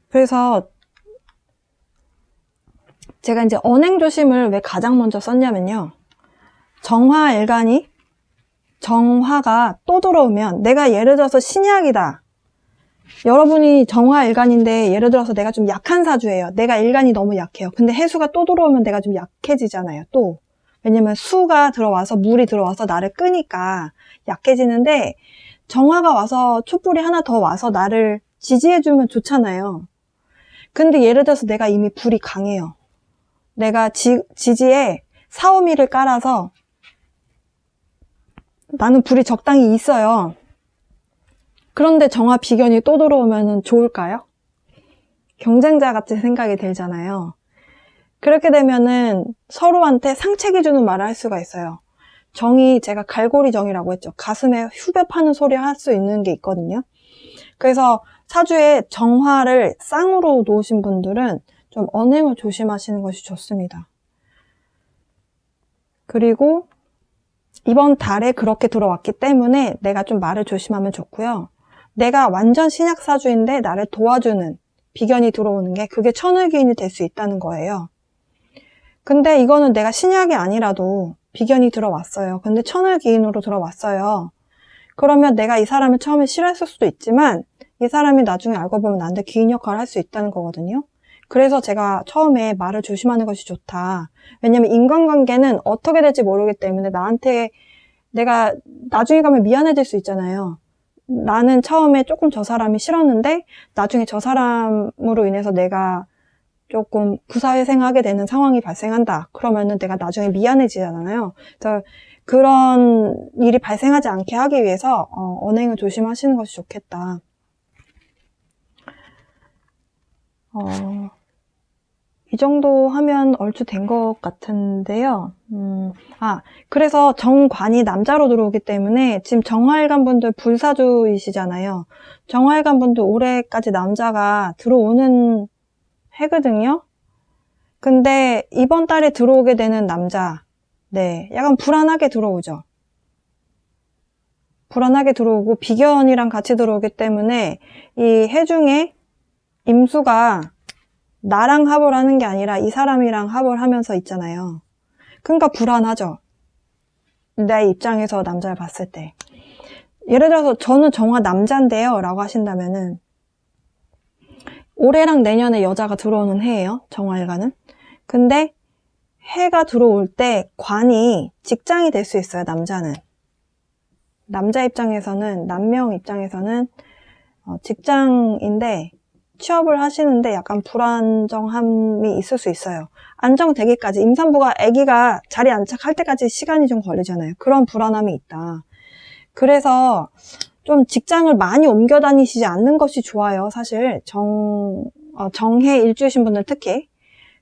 그래서 제가 이제 언행조심을 왜 가장 먼저 썼냐면요. 정화가 또 들어오면 내가 예를 들어서 신약이다. 여러분이 정화일간인데 예를 들어서 내가 좀 약한 사주예요. 내가 일간이 너무 약해요. 근데 해수가 또 들어오면 내가 좀 약해지잖아요. 또. 왜냐면 수가 들어와서 물이 들어와서 나를 끄니까 약해지는데 정화가 와서 촛불이 하나 더 와서 나를 지지해주면 좋잖아요. 근데 예를 들어서 내가 이미 불이 강해요. 내가 지지에 사오미를 깔아서 나는 불이 적당히 있어요. 그런데 정화 비견이 또 들어오면 좋을까요? 경쟁자 같은 생각이 들잖아요. 그렇게 되면은 서로한테 상체기 주는 말을 할 수가 있어요. 정이, 제가 갈고리 정이라고 했죠. 가슴에 후벼 파는 소리 할 수 있는 게 있거든요. 그래서 사주에 정화를 쌍으로 놓으신 분들은 좀 언행을 조심하시는 것이 좋습니다. 그리고 이번 달에 그렇게 들어왔기 때문에 내가 좀 말을 조심하면 좋고요. 내가 완전 신약사주인데 나를 도와주는 비견이 들어오는 게 그게 천을기인이 될 수 있다는 거예요. 근데 이거는 내가 신약이 아니라도 비견이 들어왔어요. 근데 천을기인으로 들어왔어요. 그러면 내가 이 사람을 처음에 싫어했을 수도 있지만 이 사람이 나중에 알고 보면 나한테 기인 역할을 할 수 있다는 거거든요. 그래서 제가 처음에 말을 조심하는 것이 좋다. 왜냐면 인간관계는 어떻게 될지 모르기 때문에 나한테 내가 나중에 가면 미안해질 수 있잖아요. 나는 처음에 조금 저 사람이 싫었는데 나중에 저 사람으로 인해서 내가 조금 구사회생하게 되는 상황이 발생한다. 그러면은 내가 나중에 미안해지잖아요. 그래서 그런 일이 발생하지 않게 하기 위해서 언행을 조심하시는 것이 좋겠다. 이 정도 하면 얼추 된 것 같은데요. 그래서 정관이 남자로 들어오기 때문에 지금 정화일간 분들 불사주이시잖아요. 정화일간 분들 올해까지 남자가 들어오는 해거든요. 근데 이번 달에 들어오게 되는 남자, 네, 약간 불안하게 들어오죠. 불안하게 들어오고 비견이랑 같이 들어오기 때문에 이 해 중에 임수가 나랑 합을 하는 게 아니라 이 사람이랑 합을 하면서 있잖아요. 그러니까 불안하죠. 내 입장에서 남자를 봤을 때. 예를 들어서 저는 정화 남자인데요 라고 하신다면은 올해랑 내년에 여자가 들어오는 해예요. 정화일간은. 근데 해가 들어올 때 관이 직장이 될 수 있어요. 남자는. 남자 입장에서는, 남명 입장에서는 직장인데 취업을 하시는데 약간 불안정함이 있을 수 있어요. 안정되기까지, 임산부가 아기가 자리 안착할 때까지 시간이 좀 걸리잖아요. 그런 불안함이 있다. 그래서 좀 직장을 많이 옮겨 다니시지 않는 것이 좋아요. 사실 정해 일주이신 분들 특히.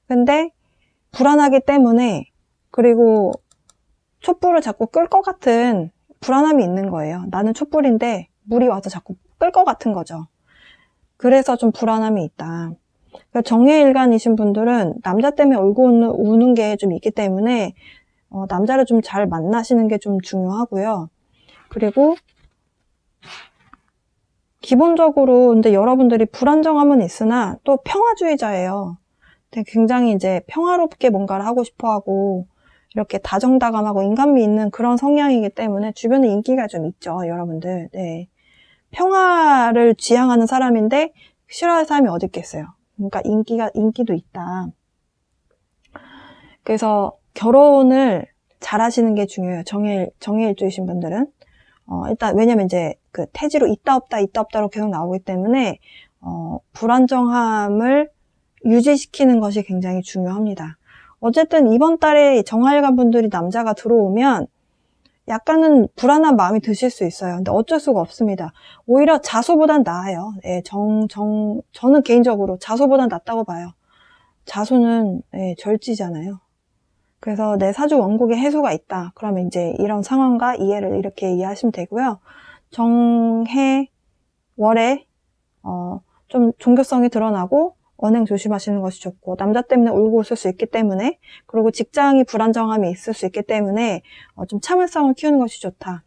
근데 불안하기 때문에, 그리고 촛불을 자꾸 끌 것 같은 불안함이 있는 거예요. 나는 촛불인데 물이 와서 자꾸 끌 것 같은 거죠. 그래서 좀 불안함이 있다. 그러니까 정해일간이신 분들은 남자 때문에 울고 우는 게 좀 있기 때문에 남자를 좀 잘 만나시는 게 좀 중요하고요. 그리고 기본적으로 근데 여러분들이 불안정함은 있으나 또 평화주의자예요. 굉장히 이제 평화롭게 뭔가를 하고 싶어하고 이렇게 다정다감하고 인간미 있는 그런 성향이기 때문에 주변에 인기가 좀 있죠, 여러분들. 네. 평화를 지향하는 사람인데 싫어하는 사람이 어디 있겠어요. 그러니까 인기도 있다. 그래서 결혼을 잘 하시는 게 중요해요. 정해일주이신 분들은. 일단 왜냐면 이제 그 태지로 있다 없다로 계속 나오기 때문에 불안정함을 유지시키는 것이 굉장히 중요합니다. 어쨌든 이번 달에 정화일간 분들이 남자가 들어오면 약간은 불안한 마음이 드실 수 있어요. 근데 어쩔 수가 없습니다. 오히려 자소보단 나아요. 예, 저는 개인적으로 자소보단 낫다고 봐요. 자소는 절지잖아요. 그래서 내 사주 원국에 해소가 있다. 그러면 이제 이런 상황과 이해를 이렇게 이해하시면 되고요. 정해, 월에 좀 종교성이 드러나고 언행 조심하시는 것이 좋고, 남자 때문에 울고 웃을 수 있기 때문에, 그리고 직장이 불안정함이 있을 수 있기 때문에 좀 참을성을 키우는 것이 좋다.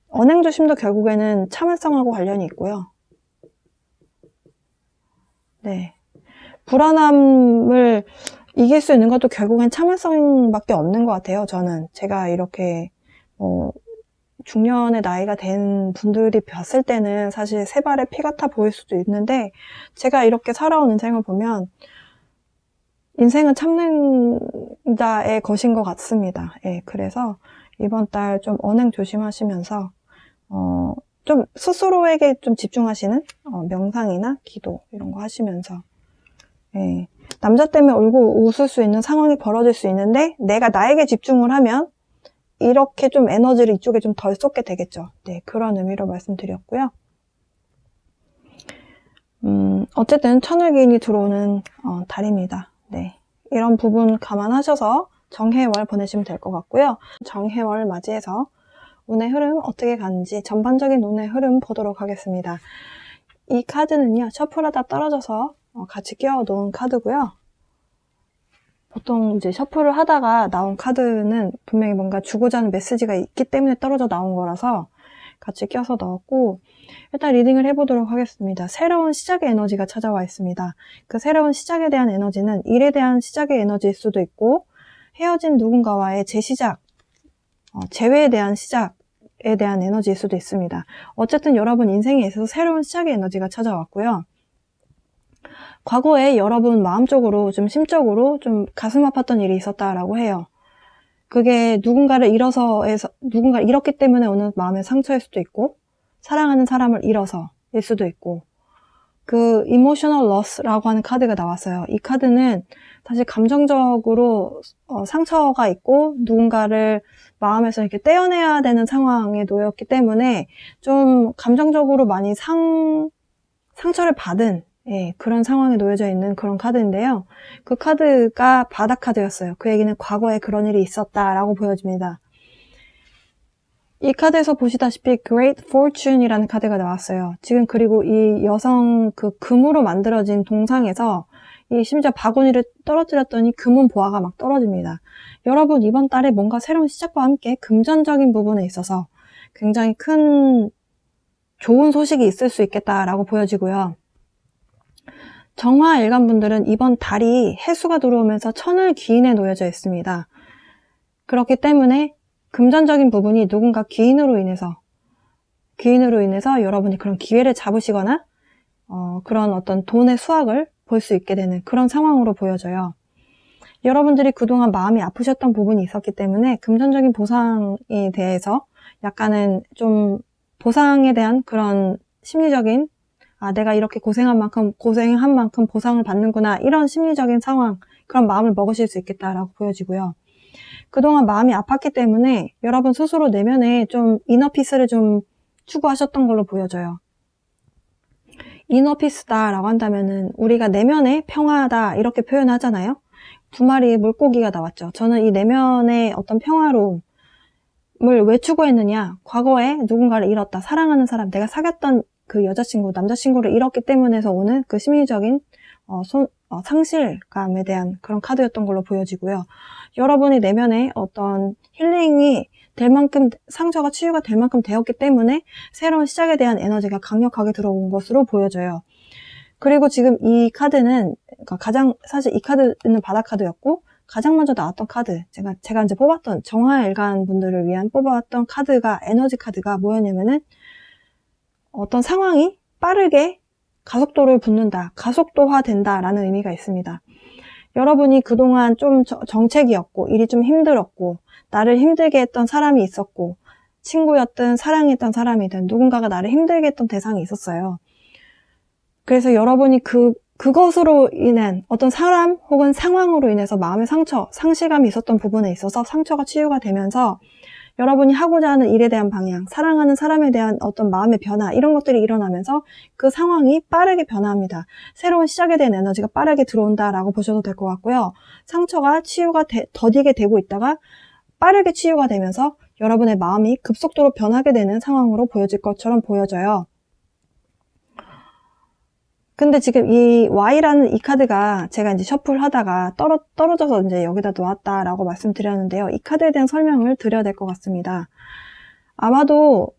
언행 조심도 결국에는 참을성하고 관련이 있고요. 네, 불안함을 이길 수 있는 것도 결국엔 참을성밖에 없는 것 같아요. 저는 제가 이렇게 중년의 나이가 된 분들이 봤을 때는 사실 세 발의 피 같아 보일 수도 있는데, 제가 이렇게 살아온 인생을 보면 인생은 참는 자의 것인 것 같습니다. 예, 그래서 이번 달 좀 언행 조심하시면서 좀 스스로에게 좀 집중하시는 명상이나 기도 이런 거 하시면서, 예, 남자 때문에 울고 웃을 수 있는 상황이 벌어질 수 있는데 내가 나에게 집중을 하면 이렇게 좀 에너지를 이쪽에 좀 덜 쏟게 되겠죠. 네, 그런 의미로 말씀드렸고요. 어쨌든 천을기인이 들어오는 달입니다. 네, 이런 부분 감안하셔서 정해월 보내시면 될 것 같고요. 정해월 맞이해서 운의 흐름 어떻게 가는지 전반적인 운의 흐름 보도록 하겠습니다. 이 카드는요, 셔플하다 떨어져서 같이 끼워 놓은 카드고요. 보통 이제 셔플을 하다가 나온 카드는 분명히 뭔가 주고자 하는 메시지가 있기 때문에 떨어져 나온 거라서 같이 껴서 넣었고, 일단 리딩을 해보도록 하겠습니다. 새로운 시작의 에너지가 찾아와 있습니다. 그 새로운 시작에 대한 에너지는 일에 대한 시작의 에너지일 수도 있고, 헤어진 누군가와의 재시작, 재회에 대한 시작에 대한 에너지일 수도 있습니다. 어쨌든 여러분 인생에 있어서 새로운 시작의 에너지가 찾아왔고요. 과거에 여러분 마음적으로 좀 심적으로 좀 가슴 아팠던 일이 있었다라고 해요. 그게 누군가를 잃었기 때문에 오는 마음의 상처일 수도 있고, 사랑하는 사람을 잃어서일 수도 있고, 그 emotional loss라고 하는 카드가 나왔어요. 이 카드는 사실 감정적으로 상처가 있고 누군가를 마음에서 이렇게 떼어내야 되는 상황에 놓였기 때문에 좀 감정적으로 많이 상처를 받은 그런 상황에 놓여져 있는 그런 카드인데요. 그 카드가 바닥 카드였어요. 그 얘기는 과거에 그런 일이 있었다라고 보여집니다. 이 카드에서 보시다시피 Great Fortune이라는 카드가 나왔어요. 지금 그리고 이 여성 그 금으로 만들어진 동상에서 이 심지어 바구니를 떨어뜨렸더니 금은 보화가 막 떨어집니다. 여러분 이번 달에 뭔가 새로운 시작과 함께 금전적인 부분에 있어서 굉장히 큰 좋은 소식이 있을 수 있겠다라고 보여지고요. 정화 일간분들은 이번 달이 해수가 들어오면서 천을 기인에 놓여져 있습니다. 그렇기 때문에 금전적인 부분이 누군가 기인으로 인해서 여러분이 그런 기회를 잡으시거나 그런 어떤 돈의 수확을 볼 수 있게 되는 그런 상황으로 보여져요. 여러분들이 그동안 마음이 아프셨던 부분이 있었기 때문에 금전적인 보상에 대해서 약간은 좀 보상에 대한 그런 심리적인 내가 이렇게 고생한 만큼 보상을 받는구나 이런 심리적인 상황, 그런 마음을 먹으실 수 있겠다라고 보여지고요. 그동안 마음이 아팠기 때문에 여러분 스스로 내면에 좀 이너피스를 좀 추구하셨던 걸로 보여져요. 이너피스다라고 한다면은 우리가 내면의 평화다 이렇게 표현하잖아요. 두 마리의 물고기가 나왔죠. 저는 이 내면의 어떤 평화로움을 왜 추구했느냐, 과거에 누군가를 잃었다, 사랑하는 사람, 내가 사귀었던 그 여자친구, 남자친구를 잃었기 때문에서 오는 그 심리적인 상실감에 대한 그런 카드였던 걸로 보여지고요. 여러분이 내면에 어떤 힐링이 될 만큼, 상처가 치유가 될 만큼 되었기 때문에 새로운 시작에 대한 에너지가 강력하게 들어온 것으로 보여져요. 그리고 지금 이 카드는 사실 이 카드는 바닥 카드였고, 가장 먼저 나왔던 카드, 제가 이제 뽑았던 정화일간 분들을 위한 뽑아왔던 카드가, 에너지 카드가 뭐였냐면은 어떤 상황이 빠르게 가속도를 붙는다, 가속도화 된다라는 의미가 있습니다. 여러분이 그동안 좀 정책이었고, 일이 좀 힘들었고, 나를 힘들게 했던 사람이 있었고, 친구였든 사랑했던 사람이든 누군가가 나를 힘들게 했던 대상이 있었어요. 그래서 여러분이 그것으로 인한 어떤 사람 혹은 상황으로 인해서 마음의 상실감이 있었던 부분에 있어서 상처가 치유가 되면서 여러분이 하고자 하는 일에 대한 방향, 사랑하는 사람에 대한 어떤 마음의 변화, 이런 것들이 일어나면서 그 상황이 빠르게 변화합니다. 새로운 시작에 대한 에너지가 빠르게 들어온다라고 보셔도 될 것 같고요. 상처가 치유가 더디게 되고 있다가 빠르게 치유가 되면서 여러분의 마음이 급속도로 변하게 되는 상황으로 보여질 것처럼 보여져요. 근데 지금 이 Y라는 이 카드가 제가 이제 셔플 하다가 떨어져서 이제 여기다 놓았다라고 말씀드렸는데요. 이 카드에 대한 설명을 드려야 될 것 같습니다. 아마도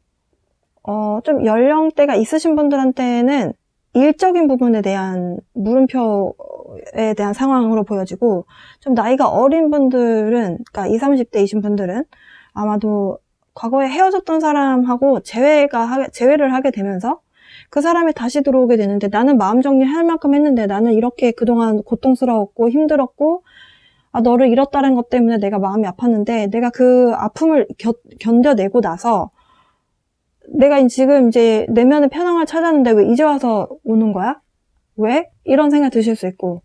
좀 연령대가 있으신 분들한테는 일적인 부분에 대한 물음표에 대한 상황으로 보여지고, 좀 나이가 어린 분들은, 그러니까 20, 30대이신 분들은 아마도 과거에 헤어졌던 사람하고 재회를 하게 되면서 그 사람이 다시 들어오게 되는데, 나는 마음 정리할 만큼 했는데, 나는 이렇게 그동안 고통스러웠고 힘들었고, 너를 잃었다는 것 때문에 내가 마음이 아팠는데, 내가 그 아픔을 견뎌내고 나서 내가 지금 이제 내면의 편안을 찾았는데 왜 이제 와서 오는 거야? 왜? 이런 생각 드실 수 있고,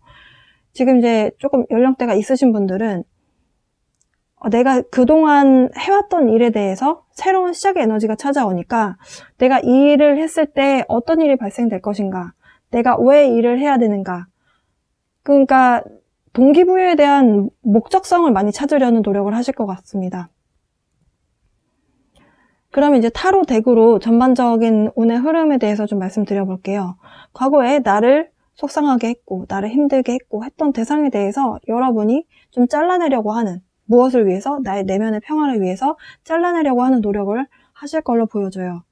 지금 이제 조금 연령대가 있으신 분들은 내가 그동안 해왔던 일에 대해서 새로운 시작의 에너지가 찾아오니까 내가 이 일을 했을 때 어떤 일이 발생될 것인가, 내가 왜 일을 해야 되는가, 그러니까 동기부여에 대한 목적성을 많이 찾으려는 노력을 하실 것 같습니다. 그러면 이제 타로 덱으로 전반적인 운의 흐름에 대해서 좀 말씀드려 볼게요. 과거에 나를 속상하게 했고 나를 힘들게 했고 했던 대상에 대해서 여러분이 좀 잘라내려고 하는, 무엇을 위해서? 나의 내면의 평화를 위해서 잘라내려고 하는 노력을 하실 걸로 보여져요.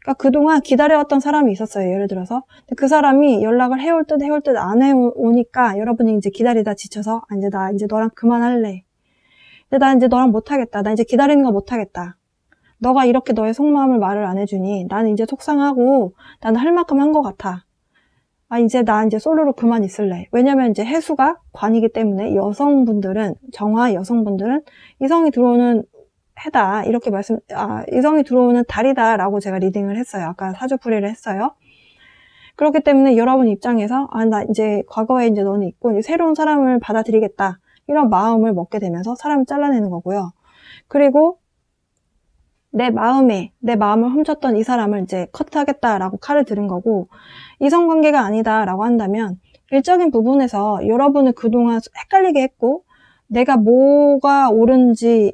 그러니까 그동안 기다려왔던 사람이 있었어요. 예를 들어서 그 사람이 연락을 해올 듯 안 해오니까 여러분이 이제 기다리다 지쳐서 나 이제 너랑 그만할래. 나 이제 너랑 못하겠다. 나 이제 기다리는 거 못하겠다. 너가 이렇게 너의 속마음을 말을 안 해주니 나는 이제 속상하고 나는 할 만큼 한 것 같아. 이제 나 이제 솔로로 그만 있을래. 왜냐면 이제 해수가 관이기 때문에 정화 여성분들은 이성이 들어오는 해다. 이렇게 이성이 들어오는 달이다 라고 제가 리딩을 했어요. 아까 사주풀이를 했어요. 그렇기 때문에 여러분 입장에서 나 이제 과거에 이제 너는 있고 이제 새로운 사람을 받아들이겠다. 이런 마음을 먹게 되면서 사람을 잘라내는 거고요. 그리고 내 마음을 훔쳤던 이 사람을 이제 컷하겠다라고 칼을 들은 거고, 이성관계가 아니다라고 한다면 일적인 부분에서 여러분을 그동안 헷갈리게 했고, 내가 뭐가 옳은지,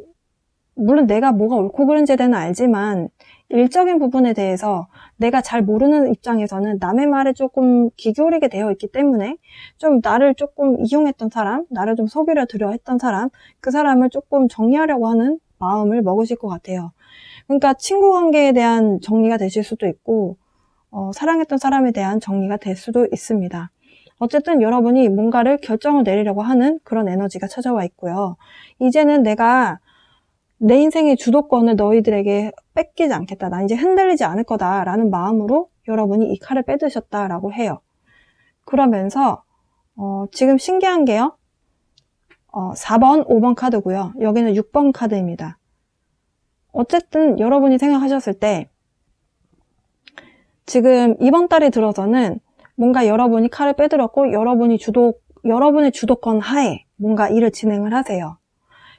물론 내가 뭐가 옳고 그른지에 대해서는 알지만 일적인 부분에 대해서 내가 잘 모르는 입장에서는 남의 말에 조금 귀 기울이게 되어 있기 때문에 좀 나를 조금 이용했던 사람, 나를 좀 속이려 들여 했던 사람, 그 사람을 조금 정리하려고 하는 마음을 먹으실 것 같아요. 그러니까 친구 관계에 대한 정리가 되실 수도 있고 사랑했던 사람에 대한 정리가 될 수도 있습니다. 어쨌든 여러분이 뭔가를 결정을 내리려고 하는 그런 에너지가 찾아와 있고요. 이제는 내가 내 인생의 주도권을 너희들에게 뺏기지 않겠다. 나 이제 흔들리지 않을 거다 라는 마음으로 여러분이 이 칼을 빼드셨다라고 해요. 그러면서 지금 신기한 게요. 4번, 5번 카드고요. 여기는 6번 카드입니다. 어쨌든 여러분이 생각하셨을 때 지금 이번 달에 들어서는 뭔가 여러분이 칼을 빼들었고 여러분의 주도권 하에 뭔가 일을 진행을 하세요.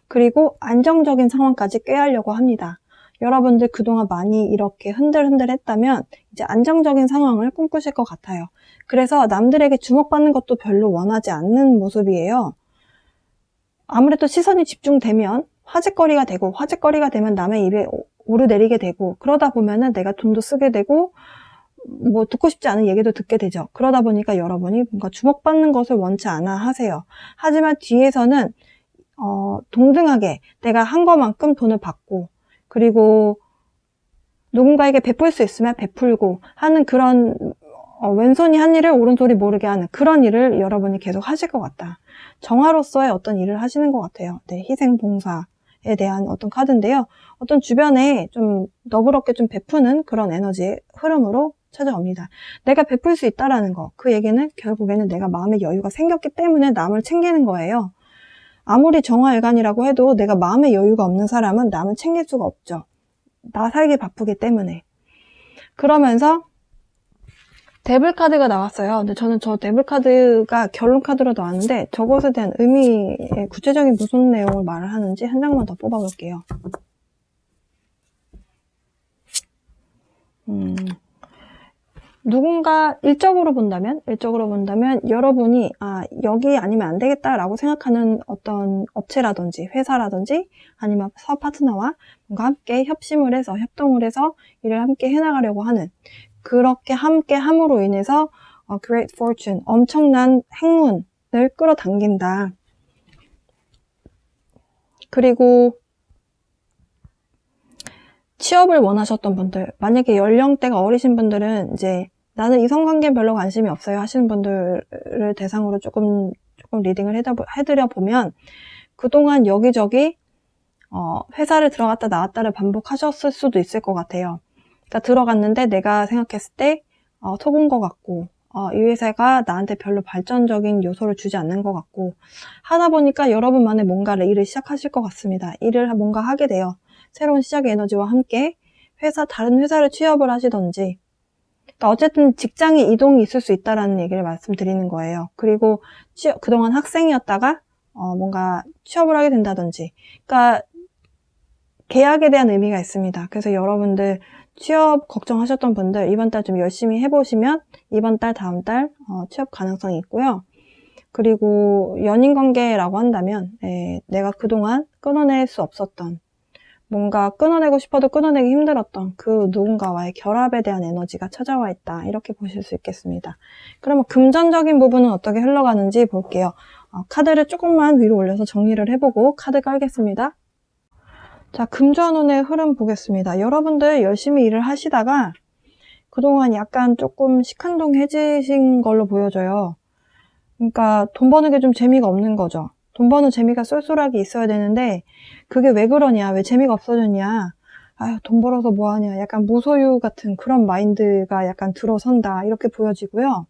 그리고 안정적인 상황까지 꾀하려고 합니다. 여러분들 그동안 많이 이렇게 흔들흔들했다면 이제 안정적인 상황을 꿈꾸실 것 같아요. 그래서 남들에게 주목받는 것도 별로 원하지 않는 모습이에요. 아무래도 시선이 집중되면 화제거리가 되면 남의 입에 오르내리게 되고, 그러다 보면은 내가 돈도 쓰게 되고 뭐 듣고 싶지 않은 얘기도 듣게 되죠. 그러다 보니까 여러분이 뭔가 주목받는 것을 원치 않아 하세요. 하지만 뒤에서는 동등하게 내가 한 것만큼 돈을 받고, 그리고 누군가에게 베풀 수 있으면 베풀고 하는 그런 왼손이 한 일을 오른손이 모르게 하는 그런 일을 여러분이 계속 하실 것 같다. 정화로서의 어떤 일을 하시는 것 같아요. 네, 희생봉사에 대한 어떤 카드인데요. 어떤 주변에 좀 너그럽게 좀 베푸는 그런 에너지의 흐름으로 찾아옵니다. 내가 베풀 수 있다라는 거, 그 얘기는 결국에는 내가 마음의 여유가 생겼기 때문에 남을 챙기는 거예요. 아무리 정화일관이라고 해도 내가 마음의 여유가 없는 사람은 남을 챙길 수가 없죠. 나 살기 바쁘기 때문에. 그러면서 데블 카드가 나왔어요. 근데 저는 저 데블 카드가 결론 카드로 나왔는데 저것에 대한 의미의 구체적인 무슨 내용을 말을 하는지 한 장만 더 뽑아볼게요. 누군가 일적으로 본다면 여러분이 여기 아니면 안 되겠다라고 생각하는 어떤 업체라든지 회사라든지 아니면 사업 파트너와 뭔가 함께 협심을 해서 협동을 해서 일을 함께 해나가려고 하는, 그렇게 함께 함으로 인해서 great fortune, 엄청난 행운을 끌어당긴다. 그리고 취업을 원하셨던 분들, 만약에 연령대가 어리신 분들은 이제 나는 이성관계에 별로 관심이 없어요 하시는 분들을 대상으로 조금 리딩을 해드려 보면 그동안 여기저기 회사를 들어갔다 나왔다를 반복하셨을 수도 있을 것 같아요. 그러니까 들어갔는데 내가 생각했을 때 속은 것 같고 이 회사가 나한테 별로 발전적인 요소를 주지 않는 것 같고 하다 보니까 여러분만의 뭔가를 일을 시작하실 것 같습니다. 일을 뭔가 하게 돼요. 새로운 시작의 에너지와 함께 다른 회사를 취업을 하시던지, 그러니까 어쨌든 직장의 이동이 있을 수 있다라는 얘기를 말씀드리는 거예요. 그리고 그동안 학생이었다가 뭔가 취업을 하게 된다든지, 그러니까 계약에 대한 의미가 있습니다. 그래서 여러분들 취업 걱정하셨던 분들 이번 달 좀 열심히 해보시면 이번 달 다음 달 취업 가능성이 있고요. 그리고 연인 관계라고 한다면 내가 그동안 끊어낼 수 없었던, 뭔가 끊어내고 싶어도 끊어내기 힘들었던 그 누군가와의 결합에 대한 에너지가 찾아와 있다, 이렇게 보실 수 있겠습니다. 그러면 금전적인 부분은 어떻게 흘러가는지 볼게요. 카드를 조금만 위로 올려서 정리를 해보고 카드 깔겠습니다. 자, 금전운의 흐름 보겠습니다. 여러분들 열심히 일을 하시다가 그동안 약간 조금 시큰둥해지신 걸로 보여져요. 그러니까 돈 버는 게 좀 재미가 없는 거죠. 돈 버는 재미가 쏠쏠하게 있어야 되는데 그게 왜 그러냐, 왜 재미가 없어졌냐, 아유 돈 벌어서 뭐하냐, 약간 무소유 같은 그런 마인드가 약간 들어선다, 이렇게 보여지고요.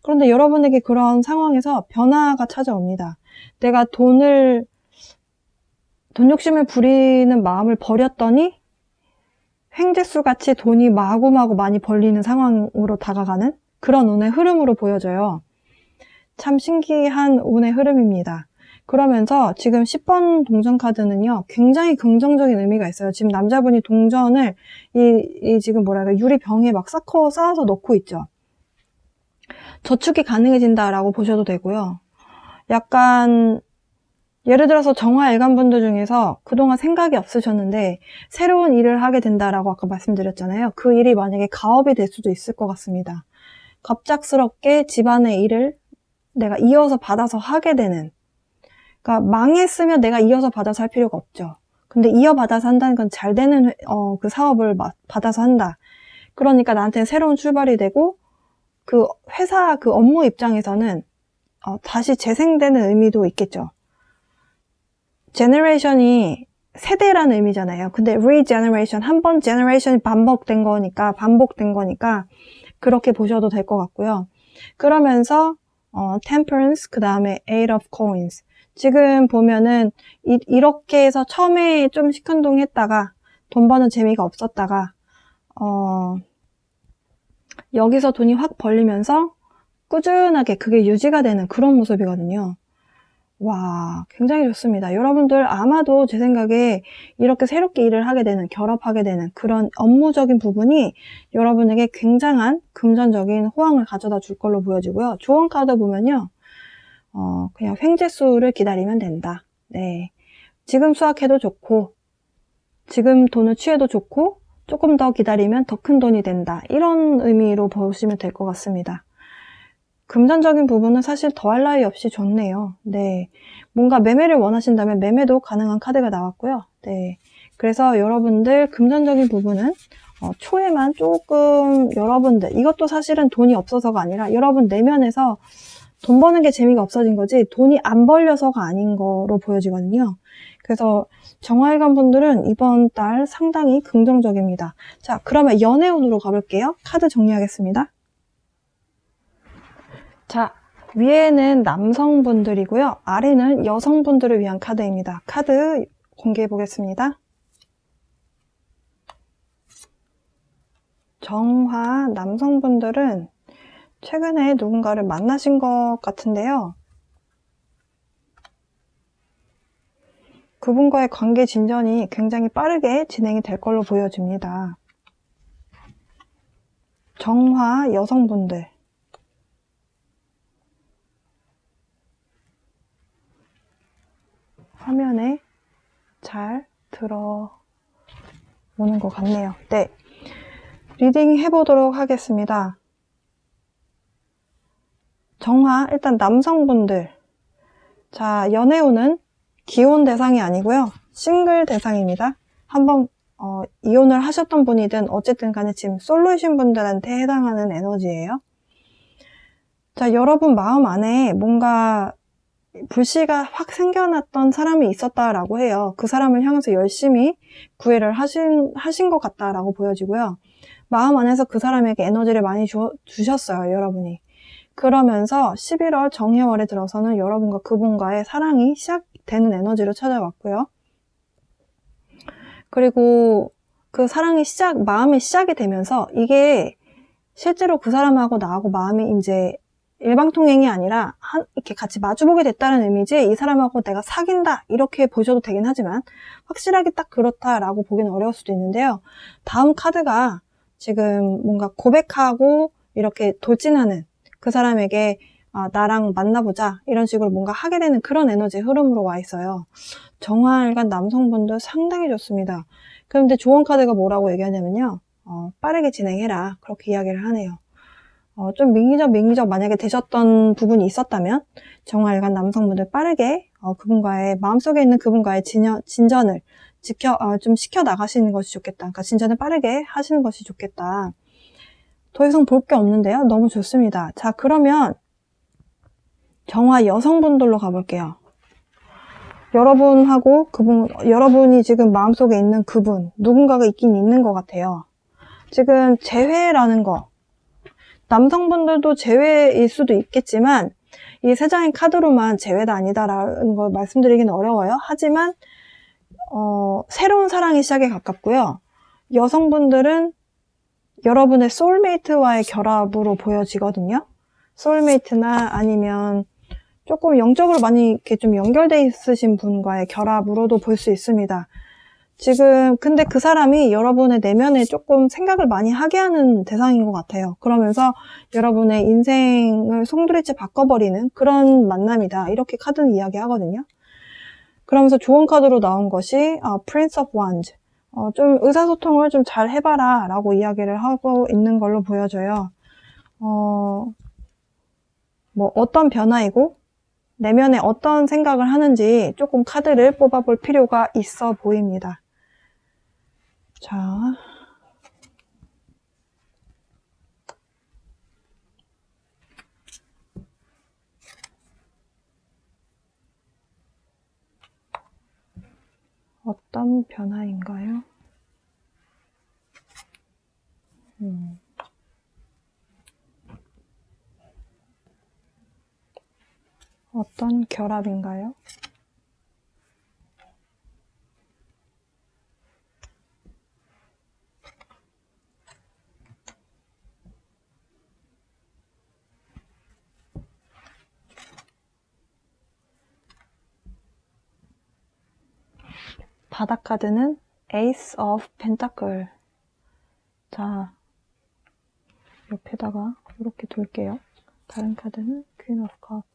그런데 여러분에게 그런 상황에서 변화가 찾아옵니다. 내가 돈 욕심을 부리는 마음을 버렸더니 횡재수 같이 돈이 마구마구 많이 벌리는 상황으로 다가가는 그런 운의 흐름으로 보여져요. 참 신기한 운의 흐름입니다. 그러면서 지금 10번 동전 카드는요, 굉장히 긍정적인 의미가 있어요. 지금 남자분이 동전을 지금 뭐랄까, 유리병에 막 쌓아서 넣고 있죠. 저축이 가능해진다라고 보셔도 되고요. 약간 예를 들어서 정화일관분들 중에서 그동안 생각이 없으셨는데 새로운 일을 하게 된다라고 아까 말씀드렸잖아요. 그 일이 만약에 가업이 될 수도 있을 것 같습니다. 갑작스럽게 집안의 일을 내가 이어서 받아서 하게 되는, 그러니까 망했으면 내가 이어서 받아서 할 필요가 없죠. 근데 이어받아서 한다는 건 잘 되는 그 사업을 받아서 한다. 그러니까 나한테는 새로운 출발이 되고 그 회사 그 업무 입장에서는 다시 재생되는 의미도 있겠죠. 제너레이션이 세대라는 의미잖아요. 근데 regeneration, 한 번 제너레이션이 반복된 거니까 그렇게 보셔도 될 것 같고요. 그러면서 temperance, 그 다음에 eight of coins. 지금 보면은 이렇게 해서 처음에 좀 시큰둥했다가 돈 버는 재미가 없었다가 여기서 돈이 확 벌리면서 꾸준하게 그게 유지가 되는 그런 모습이거든요. 와, 굉장히 좋습니다. 여러분들 아마도 제 생각에 이렇게 새롭게 일을 하게 되는, 결합하게 되는 그런 업무적인 부분이 여러분에게 굉장한 금전적인 호황을 가져다 줄 걸로 보여지고요. 조언 카드 보면요, 그냥 횡재수를 기다리면 된다. 네, 지금 수확해도 좋고 지금 돈을 취해도 좋고 조금 더 기다리면 더 큰 돈이 된다, 이런 의미로 보시면 될 것 같습니다. 금전적인 부분은 사실 더할 나위 없이 좋네요. 네, 뭔가 매매를 원하신다면 매매도 가능한 카드가 나왔고요. 네, 그래서 여러분들 금전적인 부분은 초에만 조금, 여러분들 이것도 사실은 돈이 없어서가 아니라 여러분 내면에서 돈 버는 게 재미가 없어진 거지 돈이 안 벌려서가 아닌 거로 보여지거든요. 그래서 정화일관 분들은 이번 달 상당히 긍정적입니다. 자, 그러면 연애운으로 가볼게요. 카드 정리하겠습니다. 자, 위에는 남성분들이고요. 아래는 여성분들을 위한 카드입니다. 카드 공개해 보겠습니다. 정화 남성분들은 최근에 누군가를 만나신 것 같은데요. 그분과의 관계 진전이 굉장히 빠르게 진행이 될 걸로 보여집니다. 정화 여성분들. 화면에 잘 들어오는 것 같네요. 네, 리딩 해보도록 하겠습니다. 정화, 일단 남성분들. 자, 연애운은 기혼 대상이 아니고요, 싱글 대상입니다. 한번 이혼을 하셨던 분이든 어쨌든 간에 지금 솔로이신 분들한테 해당하는 에너지예요. 자, 여러분 마음 안에 뭔가 불씨가 확 생겨났던 사람이 있었다라고 해요. 그 사람을 향해서 열심히 구애를 하신 것 같다라고 보여지고요. 마음 안에서 그 사람에게 에너지를 많이 주셨어요, 여러분이. 그러면서 11월 정해월에 들어서는 여러분과 그분과의 사랑이 시작되는 에너지로 찾아왔고요. 그리고 그 사랑이 마음의 시작이 되면서 이게 실제로 그 사람하고 나하고 마음이 이제 일방통행이 아니라 이렇게 같이 마주보게 됐다는 의미지 이 사람하고 내가 사귄다 이렇게 보셔도 되긴 하지만 확실하게 딱 그렇다라고 보기는 어려울 수도 있는데요. 다음 카드가 지금 뭔가 고백하고 이렇게 돌진하는 그 사람에게 나랑 만나보자 이런 식으로 뭔가 하게 되는 그런 에너지의 흐름으로 와 있어요. 정화일관 남성분들 상당히 좋습니다. 그런데 조언 카드가 뭐라고 얘기하냐면요. 빠르게 진행해라. 그렇게 이야기를 하네요. 좀 민기적 만약에 되셨던 부분이 있었다면 정화일관 남성분들 빠르게 그분과의 마음속에 있는 그분과의 진전을 좀 시켜 나가시는 것이 좋겠다. 그러니까 진전을 빠르게 하시는 것이 좋겠다. 더 이상 볼 게 없는데요. 너무 좋습니다. 자, 그러면 정화 여성분들로 가볼게요. 여러분이 지금 마음속에 있는 그분, 누군가가 있긴 있는 것 같아요. 지금 재회라는 거, 남성분들도 재회일 수도 있겠지만 이 세 장의 카드로만 재회다 아니다라는 걸 말씀드리기는 어려워요. 하지만 새로운 사랑의 시작에 가깝고요. 여성분들은 여러분의 소울메이트와의 결합으로 보여지거든요. 소울메이트나 아니면 조금 영적으로 많이 이렇게 좀 연결돼 있으신 분과의 결합으로도 볼 수 있습니다. 지금 근데 그 사람이 여러분의 내면에 조금 생각을 많이 하게 하는 대상인 것 같아요. 그러면서 여러분의 인생을 송두리째 바꿔버리는 그런 만남이다. 이렇게 카드는 이야기하거든요. 그러면서 조언 카드로 나온 것이 Prince of Wands. 좀 의사소통을 좀 잘 해봐라 라고 이야기를 하고 있는 걸로 보여져요. 뭐 어떤 변화이고 내면에 어떤 생각을 하는지 조금 카드를 뽑아볼 필요가 있어 보입니다. 자, 어떤 변화인가요? 어떤 결합인가요? 바닥 카드는 Ace of Pentacle. 자, 옆에다가 이렇게 둘게요. 다른 카드는 Queen of Cups.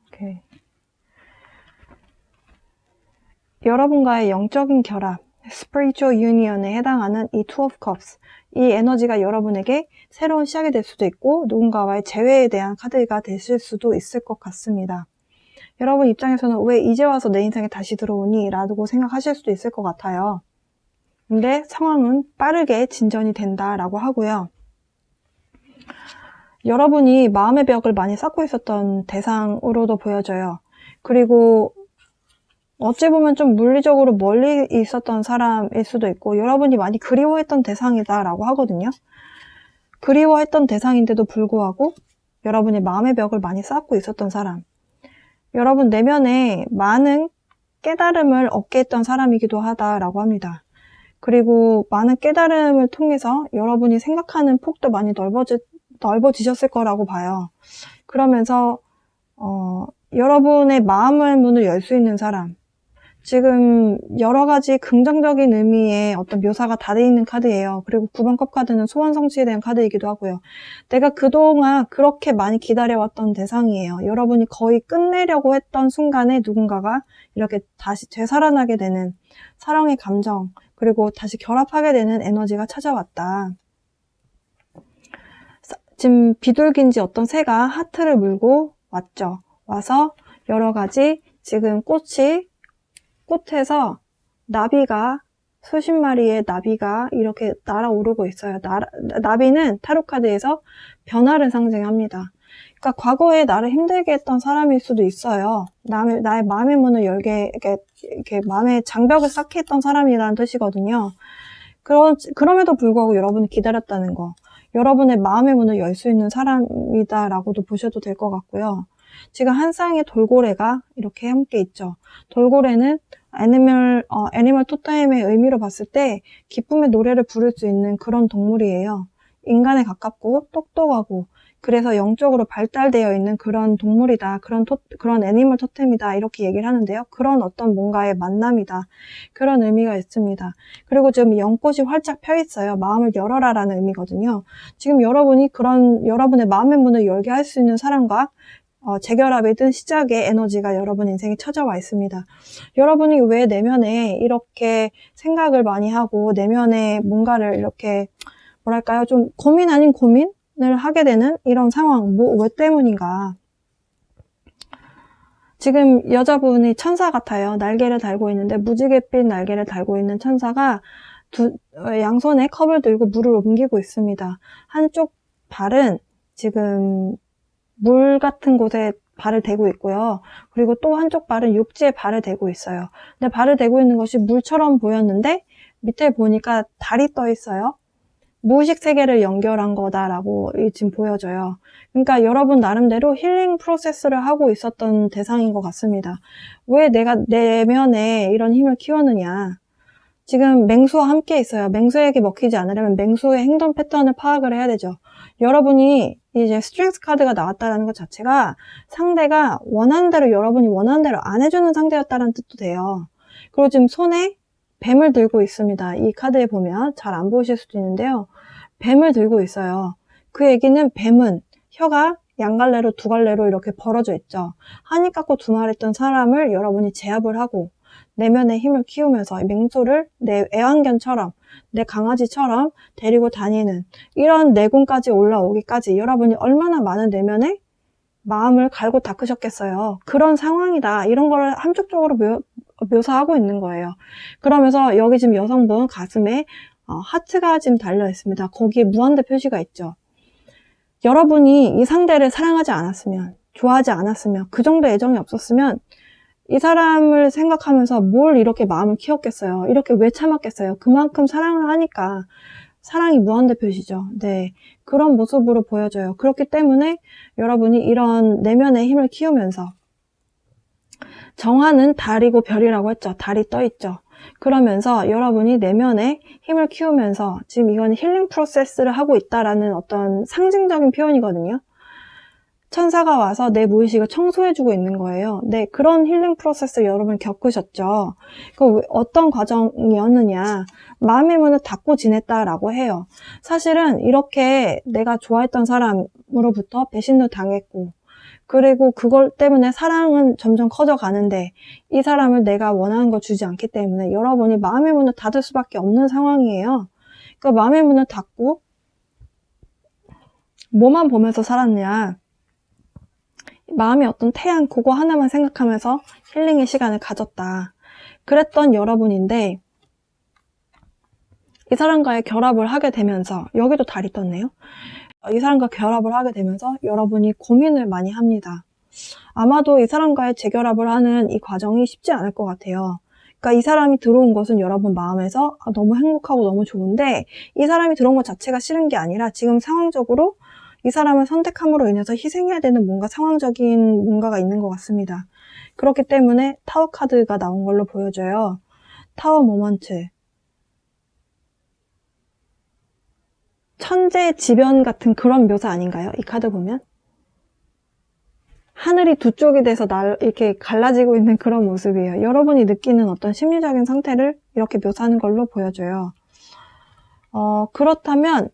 오케이. 여러분과의 영적인 결합, Spiritual Union에 해당하는 이 Two of Cups. 이 에너지가 여러분에게 새로운 시작이 될 수도 있고 누군가와의 재회에 대한 카드가 되실 수도 있을 것 같습니다. 여러분 입장에서는 왜 이제 와서 내 인생에 다시 들어오니? 라고 생각하실 수도 있을 것 같아요. 근데 상황은 빠르게 진전이 된다라고 하고요. 여러분이 마음의 벽을 많이 쌓고 있었던 대상으로도 보여져요. 그리고 어찌 보면 좀 물리적으로 멀리 있었던 사람일 수도 있고 여러분이 많이 그리워했던 대상이다라고 하거든요. 그리워했던 대상인데도 불구하고 여러분의 마음의 벽을 많이 쌓고 있었던 사람. 여러분 내면에 많은 깨달음을 얻게 했던 사람이기도 하다라고 합니다. 그리고 많은 깨달음을 통해서 여러분이 생각하는 폭도 많이 넓어지셨을 거라고 봐요. 그러면서 여러분의 마음의 문을 열 수 있는 사람, 지금 여러 가지 긍정적인 의미의 어떤 묘사가 다 돼 있는 카드예요. 그리고 9번 컵 카드는 소원 성취에 대한 카드이기도 하고요. 내가 그동안 그렇게 많이 기다려왔던 대상이에요. 여러분이 거의 끝내려고 했던 순간에 누군가가 이렇게 다시 되살아나게 되는 사랑의 감정, 그리고 다시 결합하게 되는 에너지가 찾아왔다. 지금 비둘기인지 어떤 새가 하트를 물고 왔죠. 와서 여러 가지 지금 꽃에서 나비가 수십 마리의 나비가 이렇게 날아오르고 있어요. 나비는 타로카드에서 변화를 상징합니다. 그러니까 과거에 나를 힘들게 했던 사람일 수도 있어요. 나의 마음의 문을 열게 이렇게 마음의 장벽을 쌓게 했던 사람이라는 뜻이거든요. 그럼에도 불구하고 여러분이 기다렸다는 거, 여러분의 마음의 문을 열 수 있는 사람이다라고도 보셔도 될 것 같고요. 지금 한 쌍의 돌고래가 이렇게 함께 있죠. 돌고래는 애니멀 토템의 의미로 봤을 때 기쁨의 노래를 부를 수 있는 그런 동물이에요. 인간에 가깝고 똑똑하고 그래서 영적으로 발달되어 있는 그런 동물이다. 그런 애니멀 토템이다. 이렇게 얘기를 하는데요. 그런 어떤 뭔가의 만남이다. 그런 의미가 있습니다. 그리고 지금 연꽃이 활짝 펴 있어요. 마음을 열어라 라는 의미거든요. 지금 여러분이 여러분의 마음의 문을 열게 할 수 있는 사람과 재결합이든 시작의 에너지가 여러분 인생에 찾아와 있습니다. 여러분이 왜 내면에 이렇게 생각을 많이 하고 내면에 뭔가를 이렇게 뭐랄까요? 좀 고민 아닌 고민을 하게 되는 이런 상황, 왜 때문인가? 지금 여자분이 천사 같아요. 날개를 달고 있는데 무지갯빛 날개를 달고 있는 천사가 양손에 컵을 들고 물을 옮기고 있습니다. 한쪽 발은 지금 물 같은 곳에 발을 대고 있고요. 그리고 또 한쪽 발은 육지에 발을 대고 있어요. 근데 발을 대고 있는 것이 물처럼 보였는데 밑에 보니까 달이 떠 있어요. 무의식 세계를 연결한 거다라고 지금 보여져요. 그러니까 여러분 나름대로 힐링 프로세스를 하고 있었던 대상인 것 같습니다. 왜 내가 내면에 이런 힘을 키웠느냐. 지금 맹수와 함께 있어요. 맹수에게 먹히지 않으려면 맹수의 행동 패턴을 파악을 해야 되죠. 여러분이 이제 스트렝스 카드가 나왔다는 것 자체가 상대가 원하는 대로 여러분이 원하는 대로 안 해주는 상대였다는 뜻도 돼요. 그리고 지금 손에 뱀을 들고 있습니다. 이 카드에 보면 잘 안 보이실 수도 있는데요. 뱀을 들고 있어요. 그 얘기는 뱀은 혀가 양갈래로 두 갈래로 이렇게 벌어져 있죠. 한이 깎고 두말했던 사람을 여러분이 제압을 하고 내면의 힘을 키우면서 맹수를 내 애완견처럼 내 강아지처럼 데리고 다니는 이런 내공까지 올라오기까지 여러분이 얼마나 많은 내면의 마음을 갈고 닦으셨겠어요. 그런 상황이다. 이런 거를 함축적으로 묘사하고 있는 거예요. 그러면서 여기 지금 여성분 가슴에 하트가 지금 달려 있습니다. 거기에 무한대 표시가 있죠. 여러분이 이 상대를 사랑하지 않았으면, 좋아하지 않았으면, 그 정도 애정이 없었으면 이 사람을 생각하면서 뭘 이렇게 마음을 키웠겠어요. 이렇게 왜 참았겠어요. 그만큼 사랑을 하니까 사랑이 무한대 표시죠. 네, 그런 모습으로 보여져요. 그렇기 때문에 여러분이 이런 내면의 힘을 키우면서 정화는 달이고 별이라고 했죠. 달이 떠 있죠. 그러면서 여러분이 내면의 힘을 키우면서 지금 이건 힐링 프로세스를 하고 있다라는 어떤 상징적인 표현이거든요. 천사가 와서 내 무의식을 청소해주고 있는 거예요. 네, 그런 힐링 프로세스를 여러분 겪으셨죠. 그 어떤 과정이었느냐. 마음의 문을 닫고 지냈다라고 해요. 사실은 이렇게 내가 좋아했던 사람으로부터 배신도 당했고 그리고 그걸 때문에 사랑은 점점 커져가는데 이 사람을 내가 원하는 걸 주지 않기 때문에 여러분이 마음의 문을 닫을 수밖에 없는 상황이에요. 그러니까 마음의 문을 닫고 뭐만 보면서 살았냐. 마음의 어떤 태양 그거 하나만 생각하면서 힐링의 시간을 가졌다. 그랬던 여러분인데 이 사람과의 결합을 하게 되면서 여기도 달이 떴네요. 이 사람과 결합을 하게 되면서 여러분이 고민을 많이 합니다. 아마도 이 사람과의 재결합을 하는 이 과정이 쉽지 않을 것 같아요. 그러니까 이 사람이 들어온 것은 여러분 마음에서 너무 행복하고 너무 좋은데 이 사람이 들어온 것 자체가 싫은 게 아니라 지금 상황적으로 이 사람을 선택함으로 인해서 희생해야 되는 뭔가 상황적인 뭔가가 있는 것 같습니다. 그렇기 때문에 타워 카드가 나온 걸로 보여져요. 타워 모먼트. 천재지변 같은 그런 묘사 아닌가요? 이 카드 보면? 하늘이 두 쪽이 돼서 이렇게 갈라지고 있는 그런 모습이에요. 여러분이 느끼는 어떤 심리적인 상태를 이렇게 묘사하는 걸로 보여져요. 그렇다면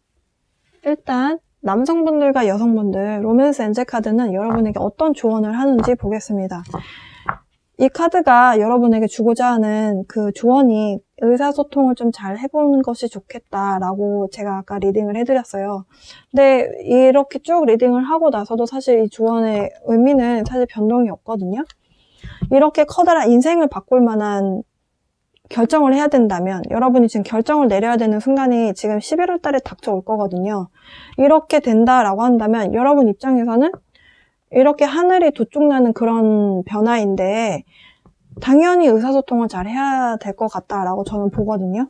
일단 남성분들과 여성분들 로맨스 엔젤 카드는 여러분에게 어떤 조언을 하는지 보겠습니다. 이 카드가 여러분에게 주고자 하는 그 조언이 의사소통을 좀 잘 해보는 것이 좋겠다라고 제가 아까 리딩을 해드렸어요. 근데 이렇게 쭉 리딩을 하고 나서도 사실 이 조언의 의미는 사실 변동이 없거든요. 이렇게 커다란 인생을 바꿀 만한 결정을 해야 된다면 여러분이 지금 결정을 내려야 되는 순간이 지금 11월 달에 닥쳐올 거거든요. 이렇게 된다라고 한다면 여러분 입장에서는 이렇게 하늘이 두 쪽 나는 그런 변화인데 당연히 의사소통을 잘 해야 될 것 같다라고 저는 보거든요.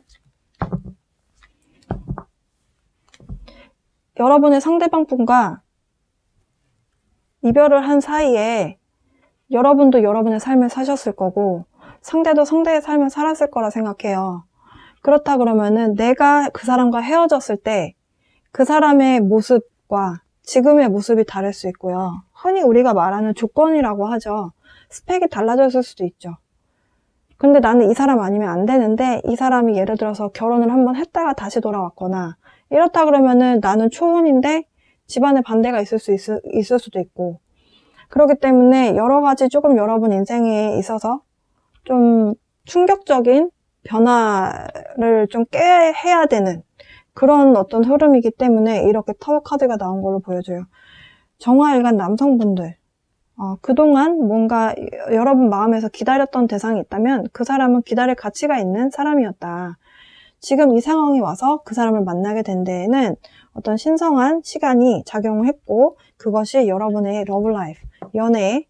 여러분의 상대방 분과 이별을 한 사이에 여러분도 여러분의 삶을 사셨을 거고 상대도 상대의 삶을 살았을 거라 생각해요. 그렇다 그러면은 내가 그 사람과 헤어졌을 때 그 사람의 모습과 지금의 모습이 다를 수 있고요. 흔히 우리가 말하는 조건이라고 하죠. 스펙이 달라졌을 수도 있죠. 근데 나는 이 사람 아니면 안 되는데 이 사람이 예를 들어서 결혼을 한번 했다가 다시 돌아왔거나 이렇다 그러면은 나는 초혼인데 집안에 반대가 있을 수도 있고, 그렇기 때문에 여러 가지 조금 여러분 인생에 있어서 좀 충격적인 변화를 좀 해야 되는 그런 어떤 흐름이기 때문에 이렇게 타워 카드가 나온 걸로 보여줘요. 정화일간 남성분들, 그동안 뭔가 여러분 마음에서 기다렸던 대상이 있다면 그 사람은 기다릴 가치가 있는 사람이었다. 지금 이 상황이 와서 그 사람을 만나게 된 데에는 어떤 신성한 시간이 작용을 했고, 그것이 여러분의 러브 라이프, 연애에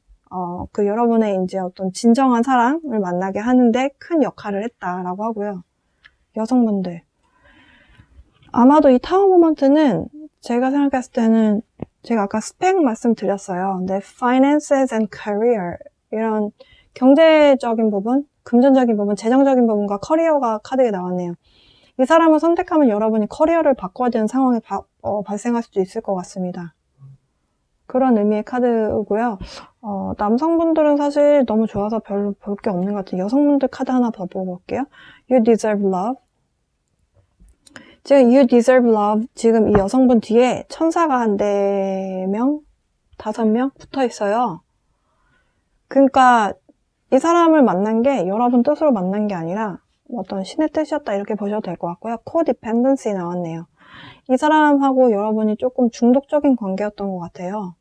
그 여러분의 이제 어떤 진정한 사랑을 만나게 하는데 큰 역할을 했다라고 하고요. 여성분들, 아마도 이 타워 모먼트는 제가 생각했을 때는 제가 아까 스펙 말씀드렸어요. 근데 finances and career, 이런 경제적인 부분, 금전적인 부분, 재정적인 부분과 커리어가 카드에 나왔네요. 이 사람을 선택하면 여러분이 커리어를 바꿔야 되는 상황이 발생할 수도 있을 것 같습니다. 그런 의미의 카드고요. 남성분들은 사실 너무 좋아서 별로 볼 게 없는 것 같아요. 여성분들 카드 하나 더 보고 올게요. You deserve love. 지금 You deserve love, 지금 이 여성분 뒤에 천사가 한 4명, 5명 붙어 있어요. 그러니까 이 사람을 만난 게 여러분 뜻으로 만난 게 아니라 어떤 신의 뜻이었다, 이렇게 보셔도 될 것 같고요. codependency 나왔네요. 이 사람하고 여러분이 조금 중독적인 관계였던 것 같아요.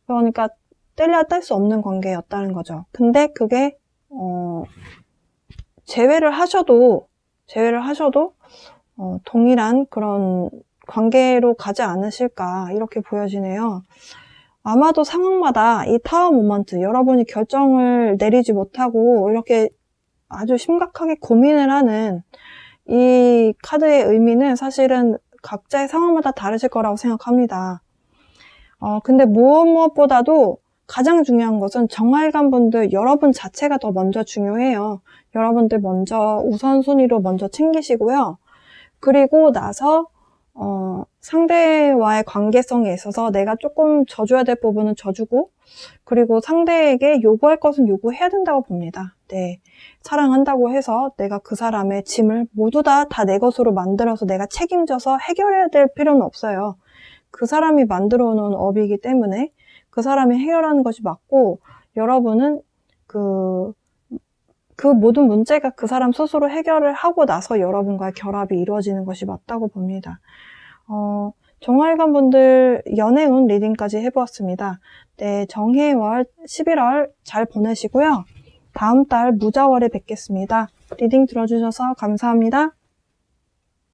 그러니까 뗄래야 뗄 수 없는 관계였다는 거죠. 근데 그게 제외를 하셔도 동일한 그런 관계로 가지 않으실까, 이렇게 보여지네요. 아마도 상황마다 이 타워 모먼트, 여러분이 결정을 내리지 못하고 이렇게 아주 심각하게 고민을 하는 이 카드의 의미는 사실은 각자의 상황마다 다르실 거라고 생각합니다. 근데 무엇보다도 가장 중요한 것은 정화일간 분들, 여러분 자체가 더 먼저 중요해요. 여러분들 먼저 우선순위로 먼저 챙기시고요. 그리고 나서 상대와의 관계성에 있어서 내가 조금 져줘야 될 부분은 져주고, 그리고 상대에게 요구할 것은 요구해야 된다고 봅니다. 네, 사랑한다고 해서 내가 그 사람의 짐을 모두 다 내 것으로 만들어서 내가 책임져서 해결해야 될 필요는 없어요. 그 사람이 만들어 놓은 업이기 때문에 그 사람이 해결하는 것이 맞고, 여러분은 그 모든 문제가 그 사람 스스로 해결을 하고 나서 여러분과의 결합이 이루어지는 것이 맞다고 봅니다. 정화일간 분들 연애운 리딩까지 해보았습니다. 네, 정해월 11월 잘 보내시고요. 다음 달 무자월에 뵙겠습니다. 리딩 들어주셔서 감사합니다.